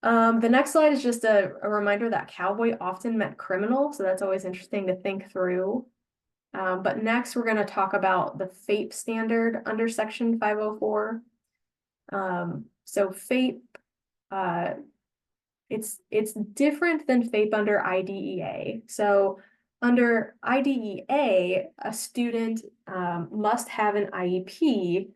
The next slide is just a reminder that cowboy often meant criminal, so that's always interesting to think through. But next we're going to talk about the FAPE standard under Section 504. So FAPE, it's different than FAPE under IDEA. So under IDEA, a student must have an IEP.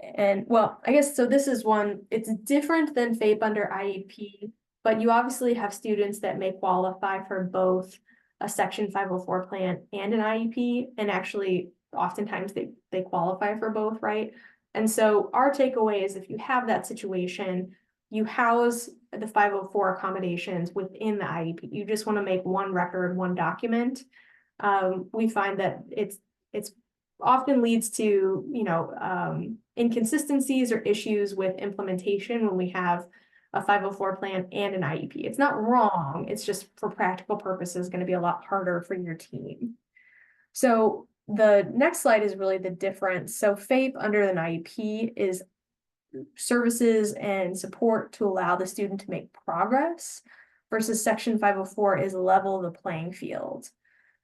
And well, I guess so this is one, it's different than FAPE under IEP, but you obviously have students that may qualify for both a Section 504 plan and an IEP, and actually oftentimes they qualify for both, right? And so our takeaway is if you have that situation, you house the 504 accommodations within the IEP. You just want to make one record, one document. We find that it's often leads to, inconsistencies or issues with implementation when we have a 504 plan and an IEP. It's not wrong, it's just for practical purposes going to be a lot harder for your team. So the next slide is really the difference. So FAPE under an IEP is services and support to allow the student to make progress, versus Section 504 is level the playing field.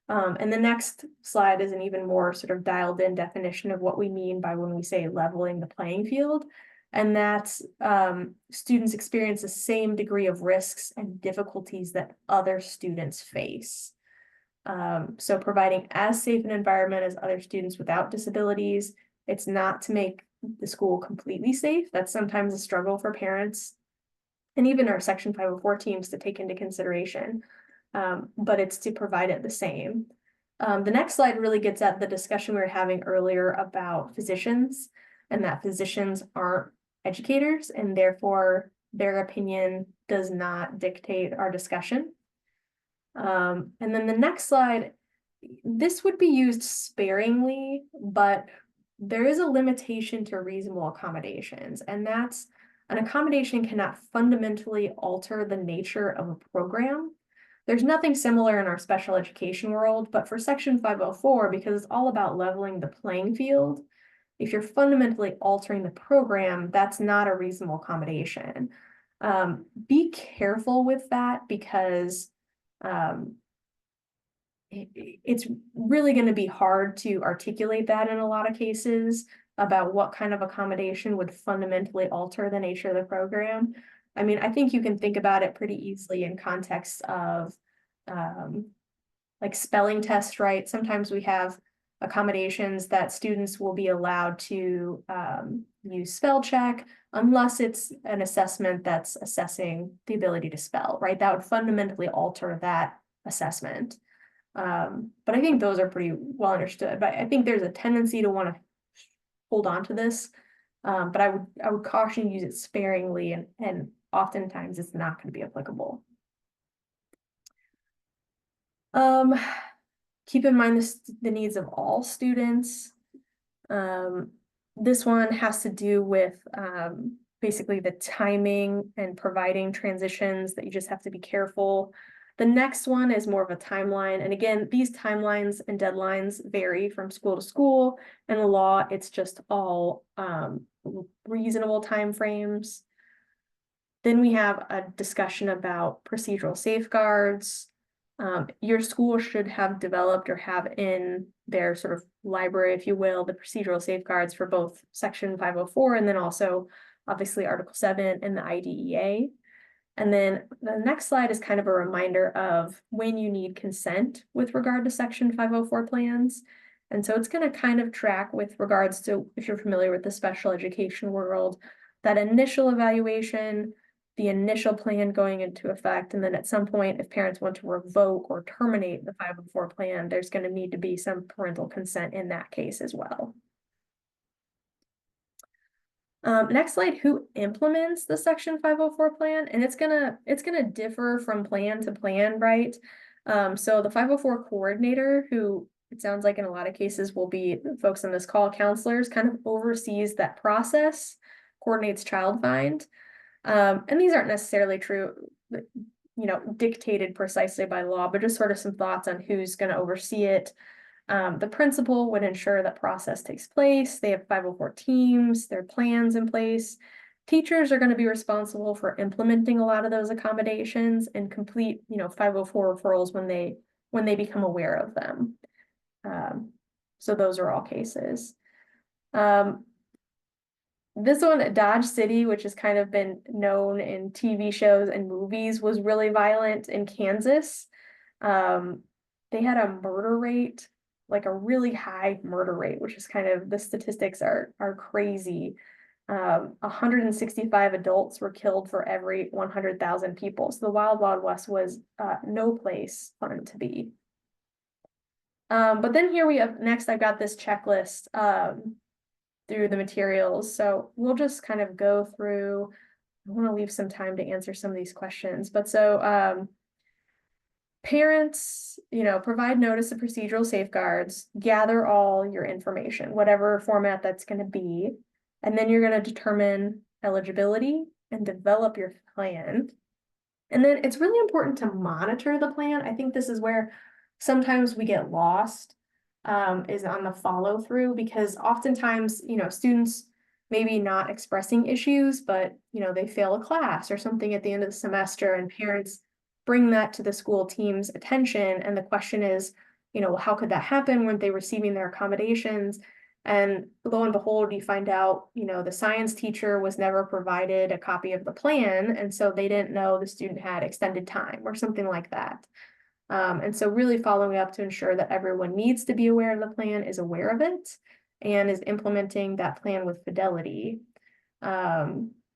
And the next slide is an even more sort of dialed in definition of what we mean by when we say leveling the playing field. And that's students experience the same degree of risks and difficulties that other students face. So providing as safe an environment as other students without disabilities. It's not to make the school completely safe. That's sometimes a struggle for parents and even our Section 504 teams to take into consideration. But it's to provide it the same. The next slide really gets at the discussion we were having earlier about physicians, and that physicians aren't educators, and therefore their opinion does not dictate our discussion. And then the next slide, this would be used sparingly, but there is a limitation to reasonable accommodations, and that's an accommodation cannot fundamentally alter the nature of a program. There's nothing similar in our special education world, but for Section 504, because it's all about leveling the playing field, if you're fundamentally altering the program, that's not a reasonable accommodation. Be careful with that, because it's really going to be hard to articulate that in a lot of cases about what kind of accommodation would fundamentally alter the nature of the program. I mean, I think you can think about it pretty easily in context of like spelling tests, right? Sometimes we have accommodations that students will be allowed to use spell check unless it's an assessment that's assessing the ability to spell, right? That would fundamentally alter that assessment. But I think those are pretty well understood. But I think there's a tendency to want to hold on to this. But I would caution use it sparingly, and oftentimes it's not going to be applicable. Keep in mind the needs of all students. This one has to do with basically the timing and providing transitions that you just have to be careful. The next one is more of a timeline. And again, these timelines and deadlines vary from school to school. And the law, it's just all reasonable timeframes. Then we have a discussion about procedural safeguards. Your school should have developed or have in their sort of library, if you will, the procedural safeguards for both Section 504 and then also obviously Article 7 and the IDEA. And then the next slide is kind of a reminder of when you need consent with regard to Section 504 plans. And so it's going to kind of track with regards to, if you're familiar with the special education world, that initial evaluation, the initial plan going into effect, and then at some point, if parents want to revoke or terminate the 504 plan, there's going to need to be some parental consent in that case as well. Next slide, who implements the Section 504 plan? And it's gonna differ from plan to plan, right? So the 504 coordinator, who it sounds like in a lot of cases will be folks on this call, counselors, kind of oversees that process, coordinates child find. And these aren't necessarily true. dictated precisely by law, but just sort of some thoughts on who's going to oversee it. The principal would ensure that process takes place. They have 504 teams, their plans in place. Teachers are going to be responsible for implementing a lot of those accommodations and complete, 504 referrals when they become aware of them. So those are all cases. This one, Dodge City, which has kind of been known in TV shows and movies, was really violent in Kansas. They had a murder rate, like a really high murder rate, which is kind of, the statistics are crazy. 165 adults were killed for every 100,000 people. So the Wild Wild West was no place fun to be. But then here we have, next I've got this checklist through the materials. So we'll just kind of go through. I want to leave some time to answer some of these questions. But so parents, provide notice of procedural safeguards, gather all your information, whatever format that's going to be. And then you're going to determine eligibility and develop your plan. And then it's really important to monitor the plan. I think this is where sometimes we get lost, is on the follow through, because oftentimes, students maybe not expressing issues, but, they fail a class or something at the end of the semester, and parents bring that to the school team's attention. And the question is, how could that happen? Weren't they receiving their accommodations? And lo and behold, you find out, the science teacher was never provided a copy of the plan. And so they didn't know the student had extended time or something like that. And so really following up to ensure that everyone needs to be aware of the plan, is aware of it, and is implementing that plan with fidelity.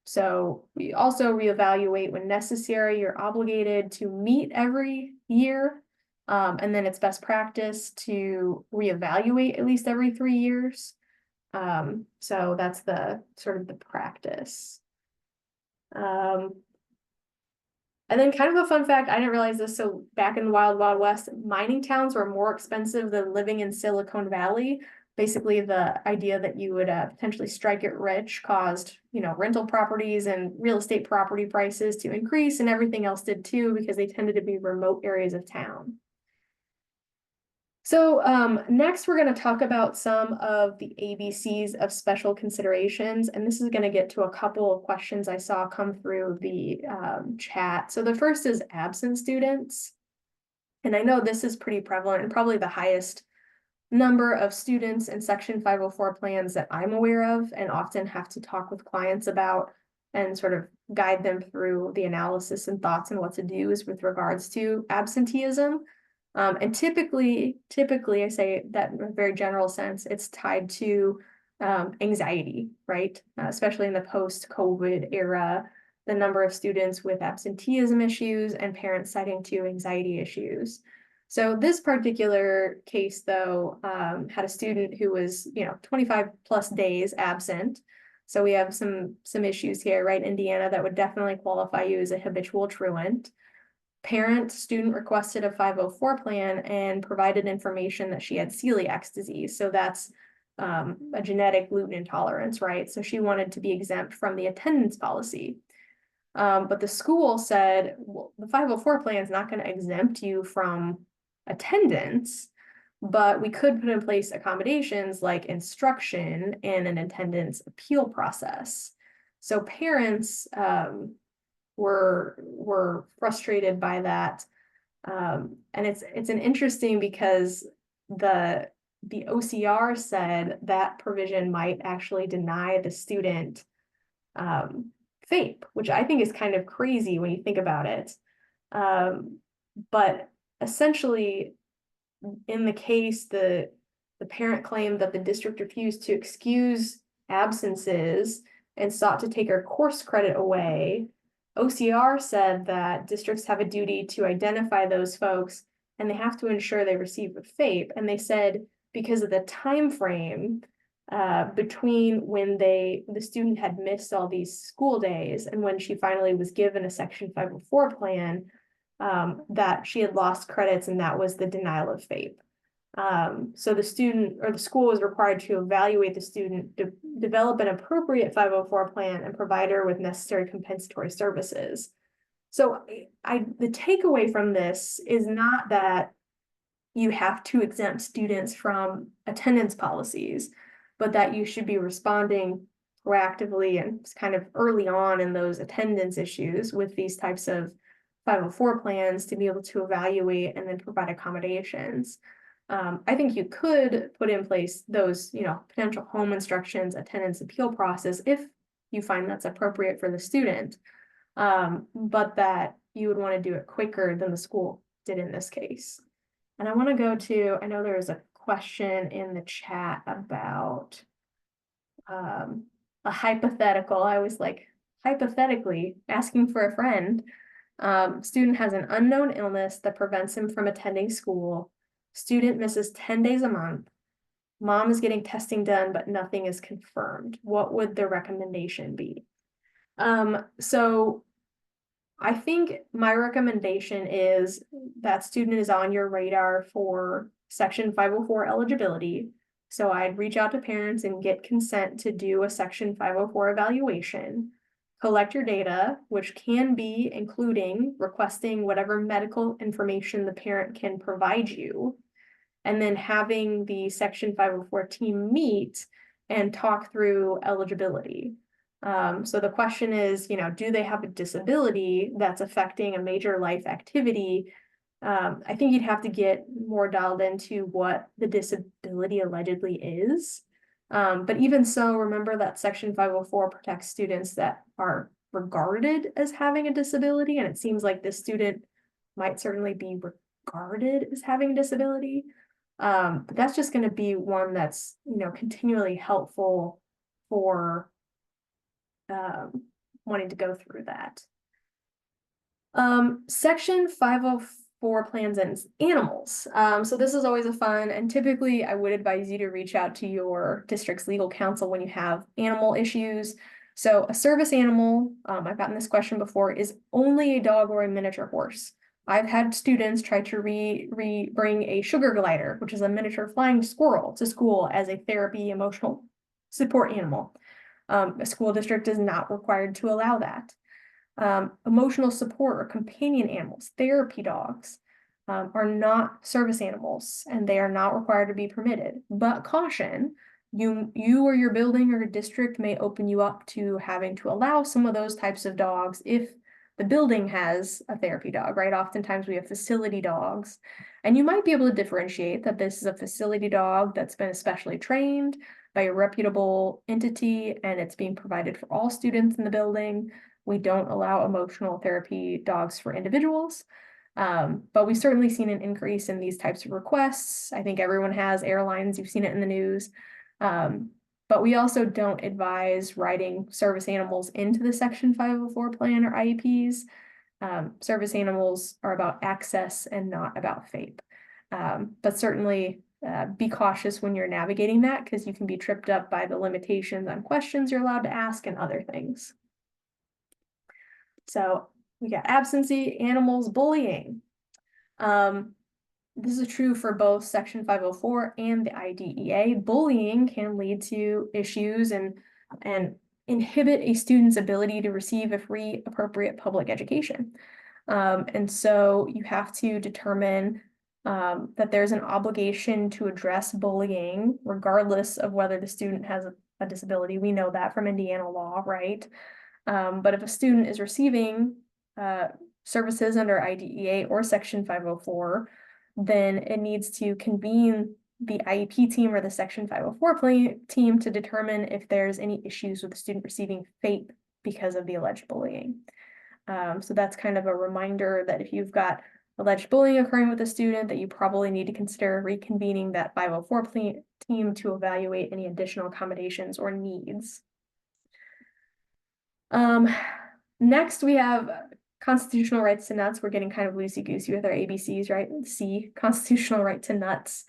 So we also reevaluate when necessary. You're obligated to meet every year. And then it's best practice to reevaluate at least every 3 years. So that's the sort of the practice. And then kind of a fun fact, I didn't realize this. So back in the Wild Wild West, mining towns were more expensive than living in Silicon Valley. Basically, the idea that you would potentially strike it rich caused, rental properties and real estate property prices to increase, and everything else did too, because they tended to be remote areas of town. So next, we're going to talk about some of the ABCs of special considerations, and this is going to get to a couple of questions I saw come through the chat. So the first is absent students, and I know this is pretty prevalent and probably the highest number of students in Section 504 plans that I'm aware of, and often have to talk with clients about and sort of guide them through the analysis and thoughts and what to do is with regards to absenteeism. And typically, I say that in a very general sense, it's tied to anxiety, right? Especially in the post-COVID era, the number of students with absenteeism issues and parents citing to anxiety issues. So this particular case, though, had a student who was, 25 plus days absent. So we have some issues here, right? Indiana, that would definitely qualify you as a habitual truant. Student requested a 504 plan and provided information that she had celiac disease. So that's a genetic gluten intolerance, right? So she wanted to be exempt from the attendance policy. But the school said, well, the 504 plan is not going to exempt you from attendance, but we could put in place accommodations like instruction and an attendance appeal process. So parents were frustrated by that. And it's an interesting, because the OCR said that provision might actually deny the student FAPE, which I think is kind of crazy when you think about it. But essentially, in the case, the parent claimed that the district refused to excuse absences and sought to take her course credit away. OCR said that districts have a duty to identify those folks, and they have to ensure they receive a FAPE. And they said because of the time frame between when the student had missed all these school days and when she finally was given a Section 504 plan, that she had lost credits, and that was the denial of FAPE. So the student or the school was required to evaluate the student, develop an appropriate 504 plan, and provide her with necessary compensatory services. So the takeaway from this is not that you have to exempt students from attendance policies, but that you should be responding proactively and kind of early on in those attendance issues with these types of 504 plans to be able to evaluate and then provide accommodations. I think you could put in place those, potential home instructions, attendance appeal process if you find that's appropriate for the student, but that you would want to do it quicker than the school did in this case. And I want to go to, I know there's a question in the chat about a hypothetical. I was like, hypothetically, asking for a friend. Student has an unknown illness that prevents him from attending school. Student misses 10 days a month. Mom is getting testing done, but nothing is confirmed. What would the recommendation be? So I think my recommendation is that student is on your radar for Section 504 eligibility. So I'd reach out to parents and get consent to do a Section 504 evaluation. Collect your data, which can be including requesting whatever medical information the parent can provide you, and then having the Section 504 team meet and talk through eligibility. So the question is, do they have a disability that's affecting a major life activity? I think you'd have to get more dialed into what the disability allegedly is. But even so, remember that Section 504 protects students that are regarded as having a disability, and it seems like this student might certainly be regarded as having a disability. But that's just going to be one that's, continually helpful for wanting to go through that. Section 504 plans and animals. So this is always a fun, and typically I would advise you to reach out to your district's legal counsel when you have animal issues. So a service animal, I've gotten this question before, is only a dog or a miniature horse. I've had students try to bring a sugar glider, which is a miniature flying squirrel, to school as a therapy emotional support animal. A school district is not required to allow that. Emotional support or companion animals, therapy dogs, are not service animals, and they are not required to be permitted. But caution, you or your building or district may open you up to having to allow some of those types of dogs if the building has a therapy dog, right? Oftentimes we have facility dogs, and you might be able to differentiate that this is a facility dog that's been especially trained by a reputable entity, and it's being provided for all students in the building. We don't allow emotional therapy dogs for individuals, but we've certainly seen an increase in these types of requests. I think everyone has, airlines, you've seen it in the news. But we also don't advise writing service animals into the Section 504 plan or IEPs. Service animals are about access and not about FAPE. But certainly be cautious when you're navigating that, because you can be tripped up by the limitations on questions you're allowed to ask and other things. So we got absentee, animals, bullying. This is true for both Section 504 and the IDEA. Bullying can lead to issues and inhibit a student's ability to receive a free, appropriate public education. And so you have to determine that there's an obligation to address bullying, regardless of whether the student has a disability. We know that from Indiana law, right? But if a student is receiving services under IDEA or Section 504, then it needs to convene the IEP team or the Section 504 team to determine if there's any issues with the student receiving FAPE because of the alleged bullying. So that's kind of a reminder that if you've got alleged bullying occurring with a student, that you probably need to consider reconvening that 504 team to evaluate any additional accommodations or needs. Next we have constitutional rights to nuts. We're getting kind of loosey-goosey with our ABCs, right? C, constitutional right to nuts.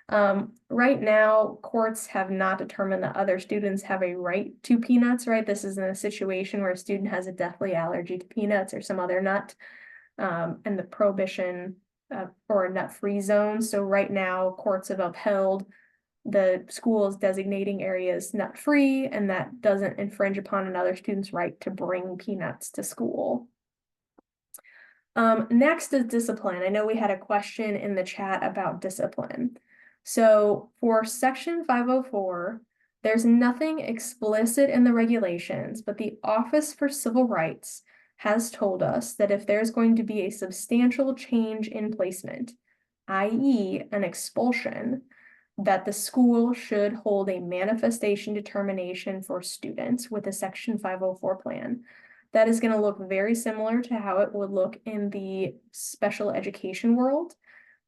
Right now, courts have not determined that other students have a right to peanuts, right? This is in a situation where a student has a deathly allergy to peanuts or some other nut, and the prohibition or a nut-free zone. So right now, courts have upheld the school's designating areas nut-free, and that doesn't infringe upon another student's right to bring peanuts to school. Next is discipline. I know we had a question in the chat about discipline. So for section 504, there's nothing explicit in the regulations, but the Office for Civil Rights has told us that if there's going to be a substantial change in placement, i.e. an expulsion, that the school should hold a manifestation determination for students with a section 504 plan. That is going to look very similar to how it would look in the special education world,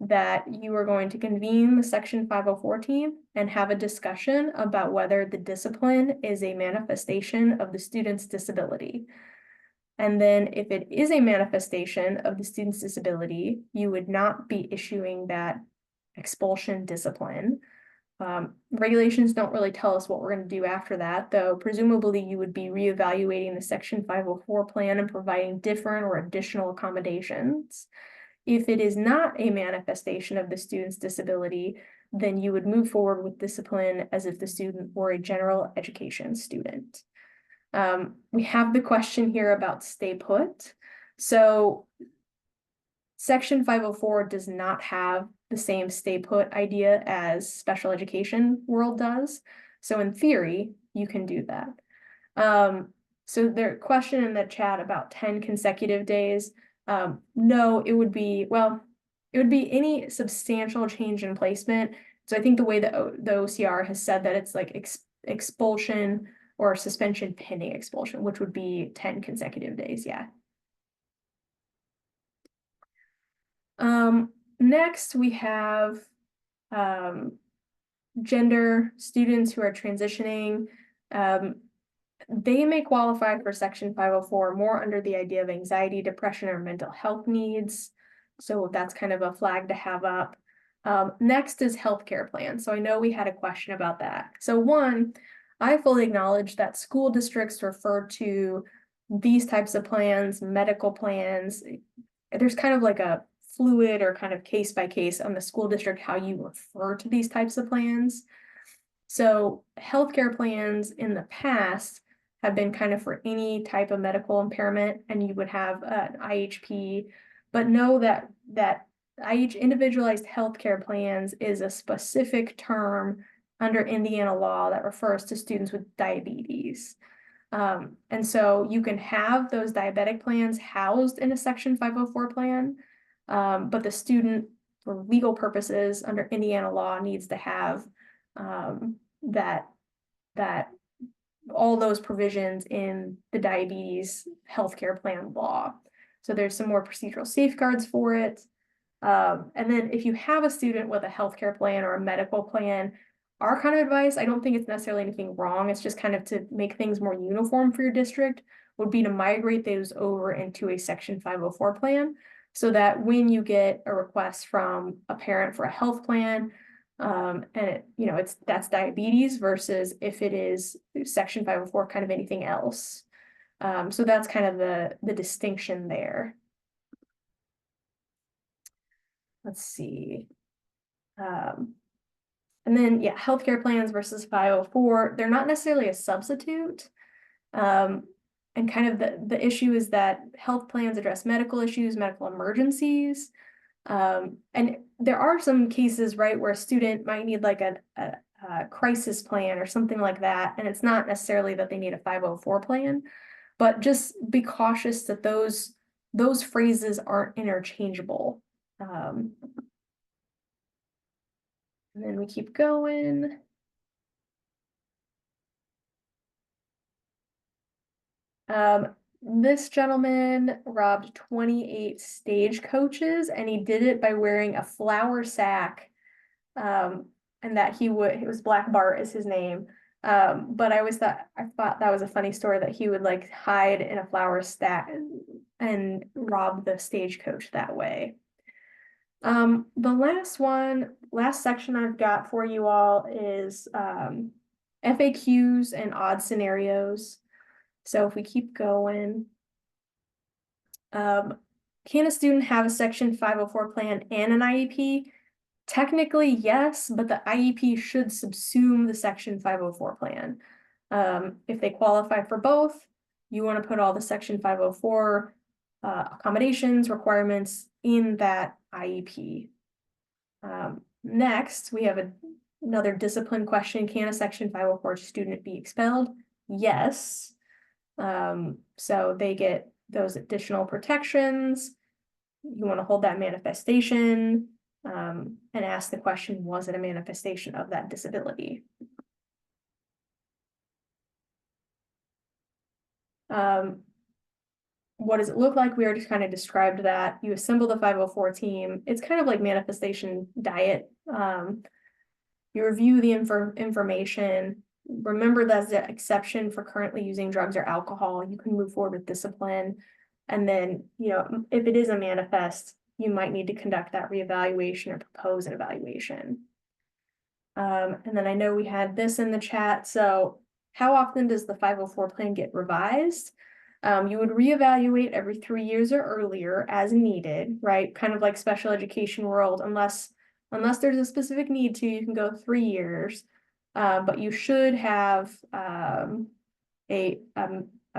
that you are going to convene the section 504 team and have a discussion about whether the discipline is a manifestation of the student's disability. And then if it is a manifestation of the student's disability, you would not be issuing that expulsion discipline. Regulations don't really tell us what we're going to do after that, though presumably you would be reevaluating the section 504 plan and providing different or additional accommodations. If it is not a manifestation of the student's disability, then you would move forward with discipline as if the student were a general education student. We have the question here about stay put. So section 504 does not have the same stay put idea as special education world does. So in theory, you can do that. So their question in the chat about 10 consecutive days. No, it would be any substantial change in placement. So I think the way that the OCR has said that it's like expulsion or suspension pending expulsion, which would be 10 consecutive days, yeah. Next we have gender students who are transitioning. They may qualify for section 504 more under the idea of anxiety, depression, or mental health needs. So that's kind of a flag to have up. Next is healthcare plan. So I know we had a question about that. So one, I fully acknowledge that school districts refer to these types of plans, medical plans. There's kind of like a fluid or kind of case by case on the school district how you refer to these types of plans. So healthcare plans in the past have been kind of for any type of medical impairment, and you would have an IHP, but know that individualized healthcare plans is a specific term under Indiana law that refers to students with diabetes. And so you can have those diabetic plans housed in a section 504 plan, but the student, for legal purposes under Indiana law, needs to have that all those provisions in the diabetes healthcare plan law. So there's some more procedural safeguards for it. And then if you have a student with a healthcare plan or a medical plan, our kind of advice, I don't think it's necessarily anything wrong, it's just kind of to make things more uniform for your district, would be to migrate those over into a section 504 plan, so that when you get a request from a parent for a health plan, and that's diabetes versus if it is section 504, kind of anything else. So that's kind of the distinction there. Let's see. And then, yeah, healthcare plans versus 504, they're not necessarily a substitute. And kind of the issue is that health plans address medical issues, medical emergencies. And there are some cases, right, where a student might need like a crisis plan or something like that. And it's not necessarily that they need a 504 plan, but just be cautious that those phrases aren't interchangeable. And then we keep going. This gentleman robbed 28 stagecoaches, and he did it by wearing a flour sack. And that it was Black Bart is his name. But I thought that was a funny story that he would like hide in a flour stack and rob the stagecoach that way. The last section I've got for you all is FAQs and odd scenarios. So if we keep going, can a student have a section 504 plan and an IEP? Technically, yes, but the IEP should subsume the section 504 plan. If they qualify for both, you want to put all the section 504 accommodations requirements in that IEP. Next, we have another discipline question. Can a Section 504 student be expelled? Yes. So they get those additional protections. You want to hold that manifestation and ask the question, was it a manifestation of that disability? What does it look like? We already kind of described that. You assemble the 504 team. It's kind of like manifestation diet. You review the information. Remember that's the exception for currently using drugs or alcohol. You can move forward with discipline. And then, if it is a manifest, you might need to conduct that reevaluation or propose an evaluation. And then I know we had this in the chat. So how often does the 504 plan get revised? You would reevaluate every 3 years or earlier as needed, right? Kind of like special education world, unless there's a specific need to, you can go 3 years. But you should have a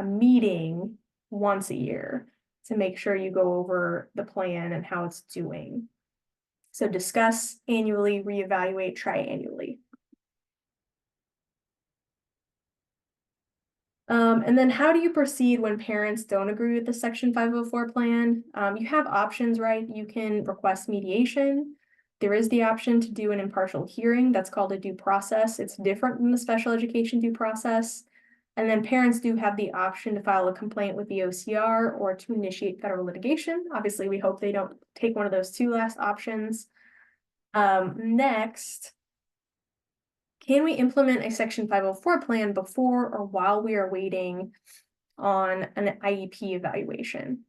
meeting once a year to make sure you go over the plan and how it's doing. So discuss annually, reevaluate, triannually. And then how do you proceed when parents don't agree with the Section 504 plan? You have options, right? You can request mediation. There is the option to do an impartial hearing. That's called a due process. It's different than the special education due process. And then parents do have the option to file a complaint with the OCR or to initiate federal litigation. Obviously, we hope they don't take one of those two last options. Next, can we implement a Section 504 plan before or while we are waiting on an IEP evaluation?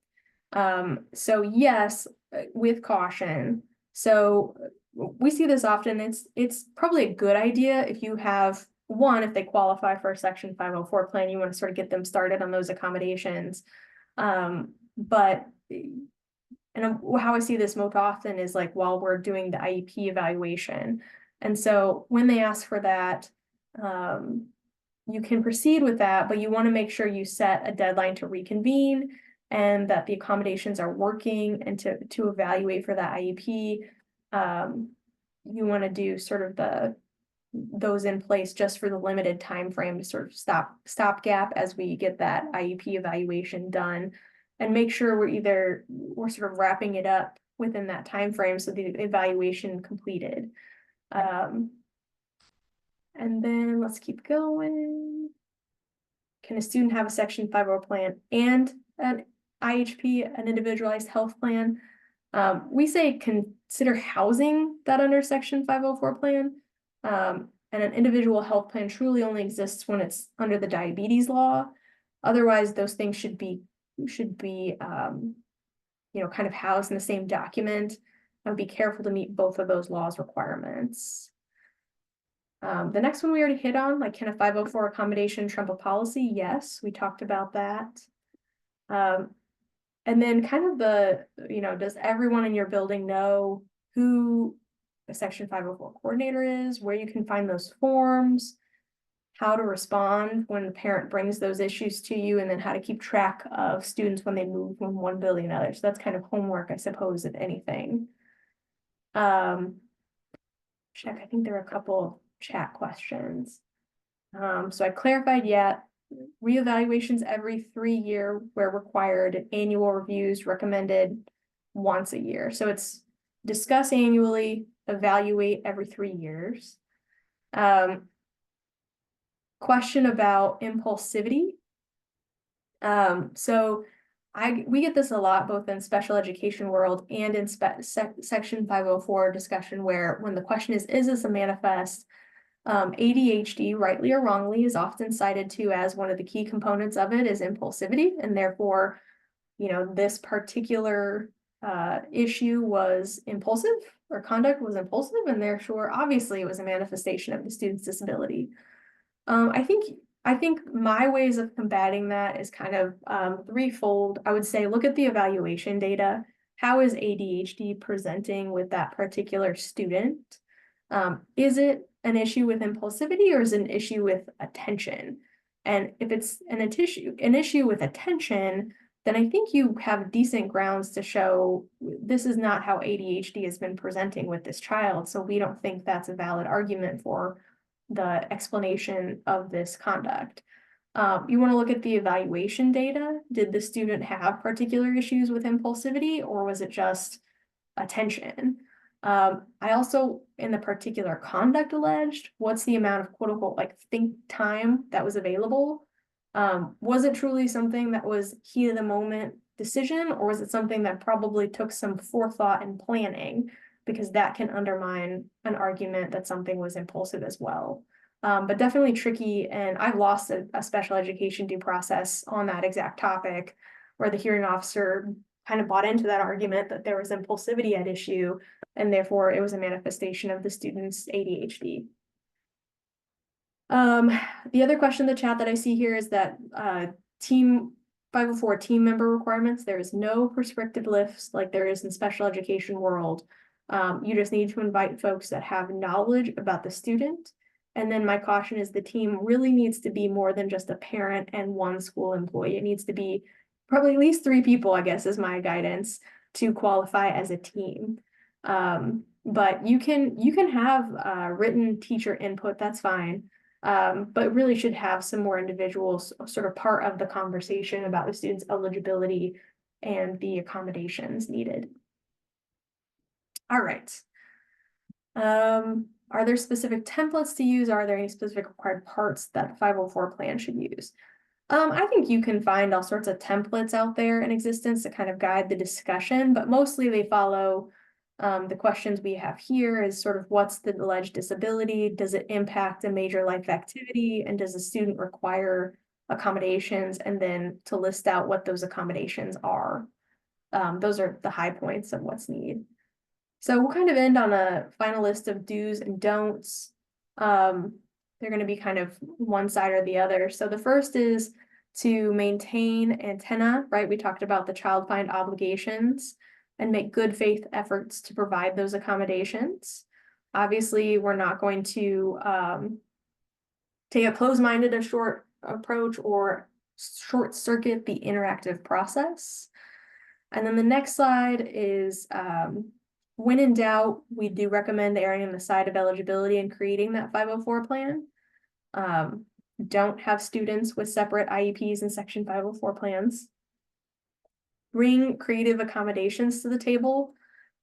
So yes, with caution. So we see this often. It's probably a good idea if you have if they qualify for a Section 504 plan, you want to sort of get them started on those accommodations. But how I see this most often is like while we're doing the IEP evaluation. And so when they ask for that, you can proceed with that, but you want to make sure you set a deadline to reconvene and that the accommodations are working, and to evaluate for that IEP. You want to do sort of those in place just for the limited time frame to sort of stopgap as we get that IEP evaluation done, and make sure we're sort of wrapping it up within that time frame so the evaluation completed. And then let's keep going. Can a student have a Section 504 plan and an IHP, an individualized health plan? We say consider housing that under Section 504 plan. And an individual health plan truly only exists when it's under the diabetes law. Otherwise, those things should be kind of housed in the same document, and be careful to meet both of those laws requirements. The next one we already hit on, like, can a 504 accommodation trump a policy? Yes, we talked about that. And then kind of does everyone in your building know who a Section 504 coordinator is, where you can find those forms, how to respond when the parent brings those issues to you, and then how to keep track of students when they move from one building to another. So that's kind of homework, I suppose, if anything. Check, I think there are a couple chat questions. So I clarified, reevaluations every 3 year where required, annual reviews recommended once a year. So it's discuss annually, evaluate every 3 years. Question about impulsivity. So we get this a lot, both in special education world and in Section 504 discussion, where when the question is this a manifest? ADHD, rightly or wrongly, is often cited to as one of the key components of it is impulsivity, and therefore, this particular issue was impulsive, or conduct was impulsive, and therefore, obviously, it was a manifestation of the student's disability. I think my ways of combating that is kind of threefold. I would say look at the evaluation data. How is ADHD presenting with that particular student? Is it an issue with impulsivity, or is it an issue with attention? And if it's an issue with attention, then I think you have decent grounds to show this is not how ADHD has been presenting with this child. So we don't think that's a valid argument for the explanation of this conduct. You want to look at the evaluation data. Did the student have particular issues with impulsivity, or was it just attention? I also, in the particular conduct alleged, what's the amount of quote unquote like think time that was available? Was it truly something that was heat of the moment decision, or was it something that probably took some forethought and planning? Because that can undermine an argument that something was impulsive as well. But definitely tricky, and I've lost a special education due process on that exact topic, where the hearing officer kind of bought into that argument that there was impulsivity at issue, and therefore it was a manifestation of the student's ADHD. The other question in the chat that I see here is that team 504 team member requirements, there is no prescriptive lists like there is in special education world. You just need to invite folks that have knowledge about the student. And then my caution is the team really needs to be more than just a parent and one school employee. It needs to be probably at least 3 people, I guess, is my guidance to qualify as a team. But you can have written teacher input, that's fine. But really should have some more individuals sort of part of the conversation about the student's eligibility and the accommodations needed. All right. Are there specific templates to use? Are there any specific required parts that the 504 plan should use? I think you can find all sorts of templates out there in existence to kind of guide the discussion, but mostly they follow the questions we have here is sort of what's the alleged disability? Does it impact a major life activity? And does the student require accommodations? And then to list out what those accommodations are. Those are the high points of what's needed. So we'll kind of end on a final list of do's and don'ts. They're going to be kind of one side or the other. So the first is to maintain antenna, right? We talked about the child find obligations and make good faith efforts to provide those accommodations. Obviously, we're not going to take a closed-minded or short approach or short circuit the interactive process. And then the next slide is when in doubt, we do recommend erring on the side of eligibility and creating that 504 plan. Don't have students with separate IEPs and Section 504 plans. Bring creative accommodations to the table.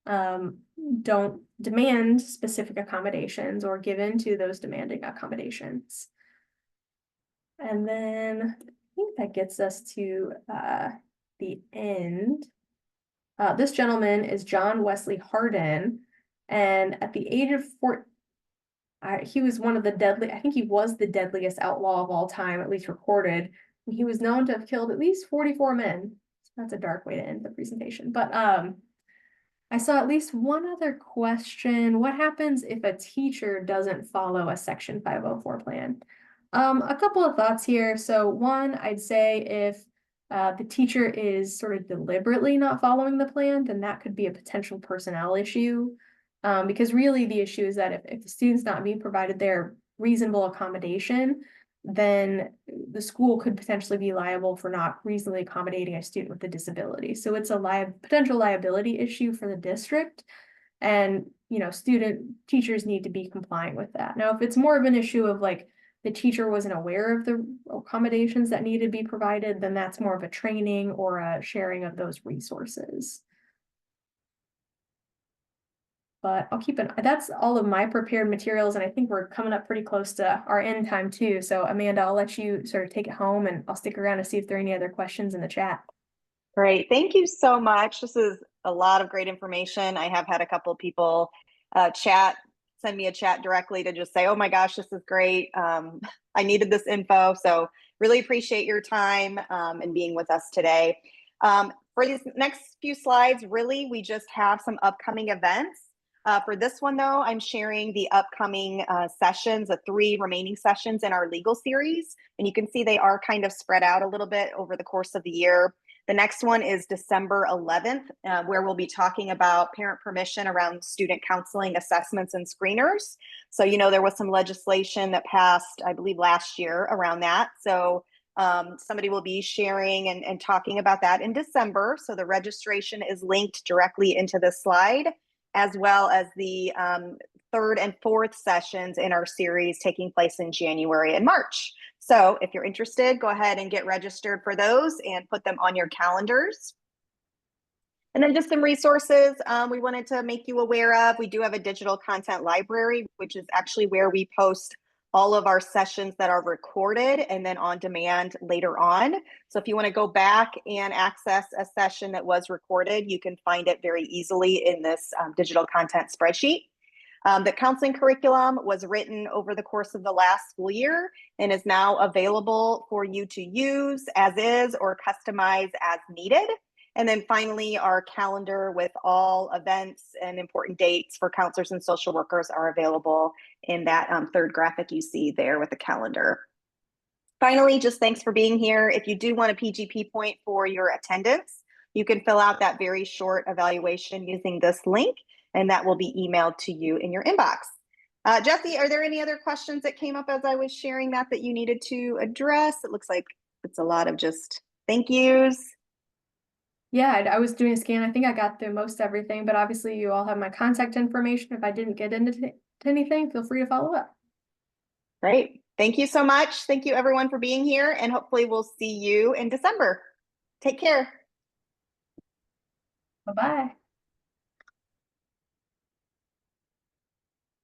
Don't demand specific accommodations or give in to those demanding accommodations. And then I think that gets us to the end. This gentleman is John Wesley Harden, and at the age of 4, he was one of the I think he was the deadliest outlaw of all time, at least recorded. He was known to have killed at least 44 men. That's a dark way to end the presentation, but I saw at least one other question. What happens if a teacher doesn't follow a Section 504 plan? A couple of thoughts here. So one, I'd say if the teacher is sort of deliberately not following the plan, then that could be a potential personnel issue. Because really the issue is that if the student's not being provided their reasonable accommodation, then the school could potentially be liable for not reasonably accommodating a student with a disability. So it's a potential liability issue for the district. And, teachers need to be compliant with that. Now, if it's more of an issue of like the teacher wasn't aware of the accommodations that needed to be provided, then that's more of a training or a sharing of those resources. But I'll that's all of my prepared materials, and I think we're coming up pretty close to our end time too. So Amanda, I'll let you sort of take it home, and I'll stick around to see if there are any other questions in the chat. Great. Thank you so much. This is a lot of great information. I have had a couple of people send me a chat directly to just say, oh my gosh, this is great. I needed this info. So really appreciate your time and being with us today. For these next few slides, really, we just have some upcoming events. For this one, though, I'm sharing the upcoming sessions, the 3 remaining sessions in our legal series. And you can see they are kind of spread out a little bit over the course of the year. The next one is December 11th, where we'll be talking about parent permission around student counseling assessments and screeners. So, there was some legislation that passed, I believe, last year around that. So Somebody will be sharing and talking about that in December. So the registration is linked directly into the slide, as well as the third and fourth sessions in our series taking place in January and March. So if you're interested, go ahead and get registered for those and put them on your calendars. And then just some resources we wanted to make you aware of. We do have a digital content library, which is actually where we post all of our sessions that are recorded and then on demand later on. So if you want to go back and access a session that was recorded, you can find it very easily in this digital content spreadsheet. The counseling curriculum was written over the course of the last school year and is now available for you to use as is or customize as needed. And then finally, our calendar with all events and important dates for counselors and social workers are available in that third graphic you see there with the calendar. Finally, just thanks for being here. If you do want a PGP point for your attendance, you can fill out that very short evaluation using this link, and that will be emailed to you in your inbox. Jesse, are there any other questions that came up as I was sharing that you needed to address? It looks like it's a lot of just thank yous. Yeah, I was doing a scan. I think I got through most everything, but obviously you all have my contact information. If I didn't get into anything, feel free to follow up. Great. Thank you so much. Thank you everyone for being here, and hopefully we'll see you in December. Take care. Bye-bye.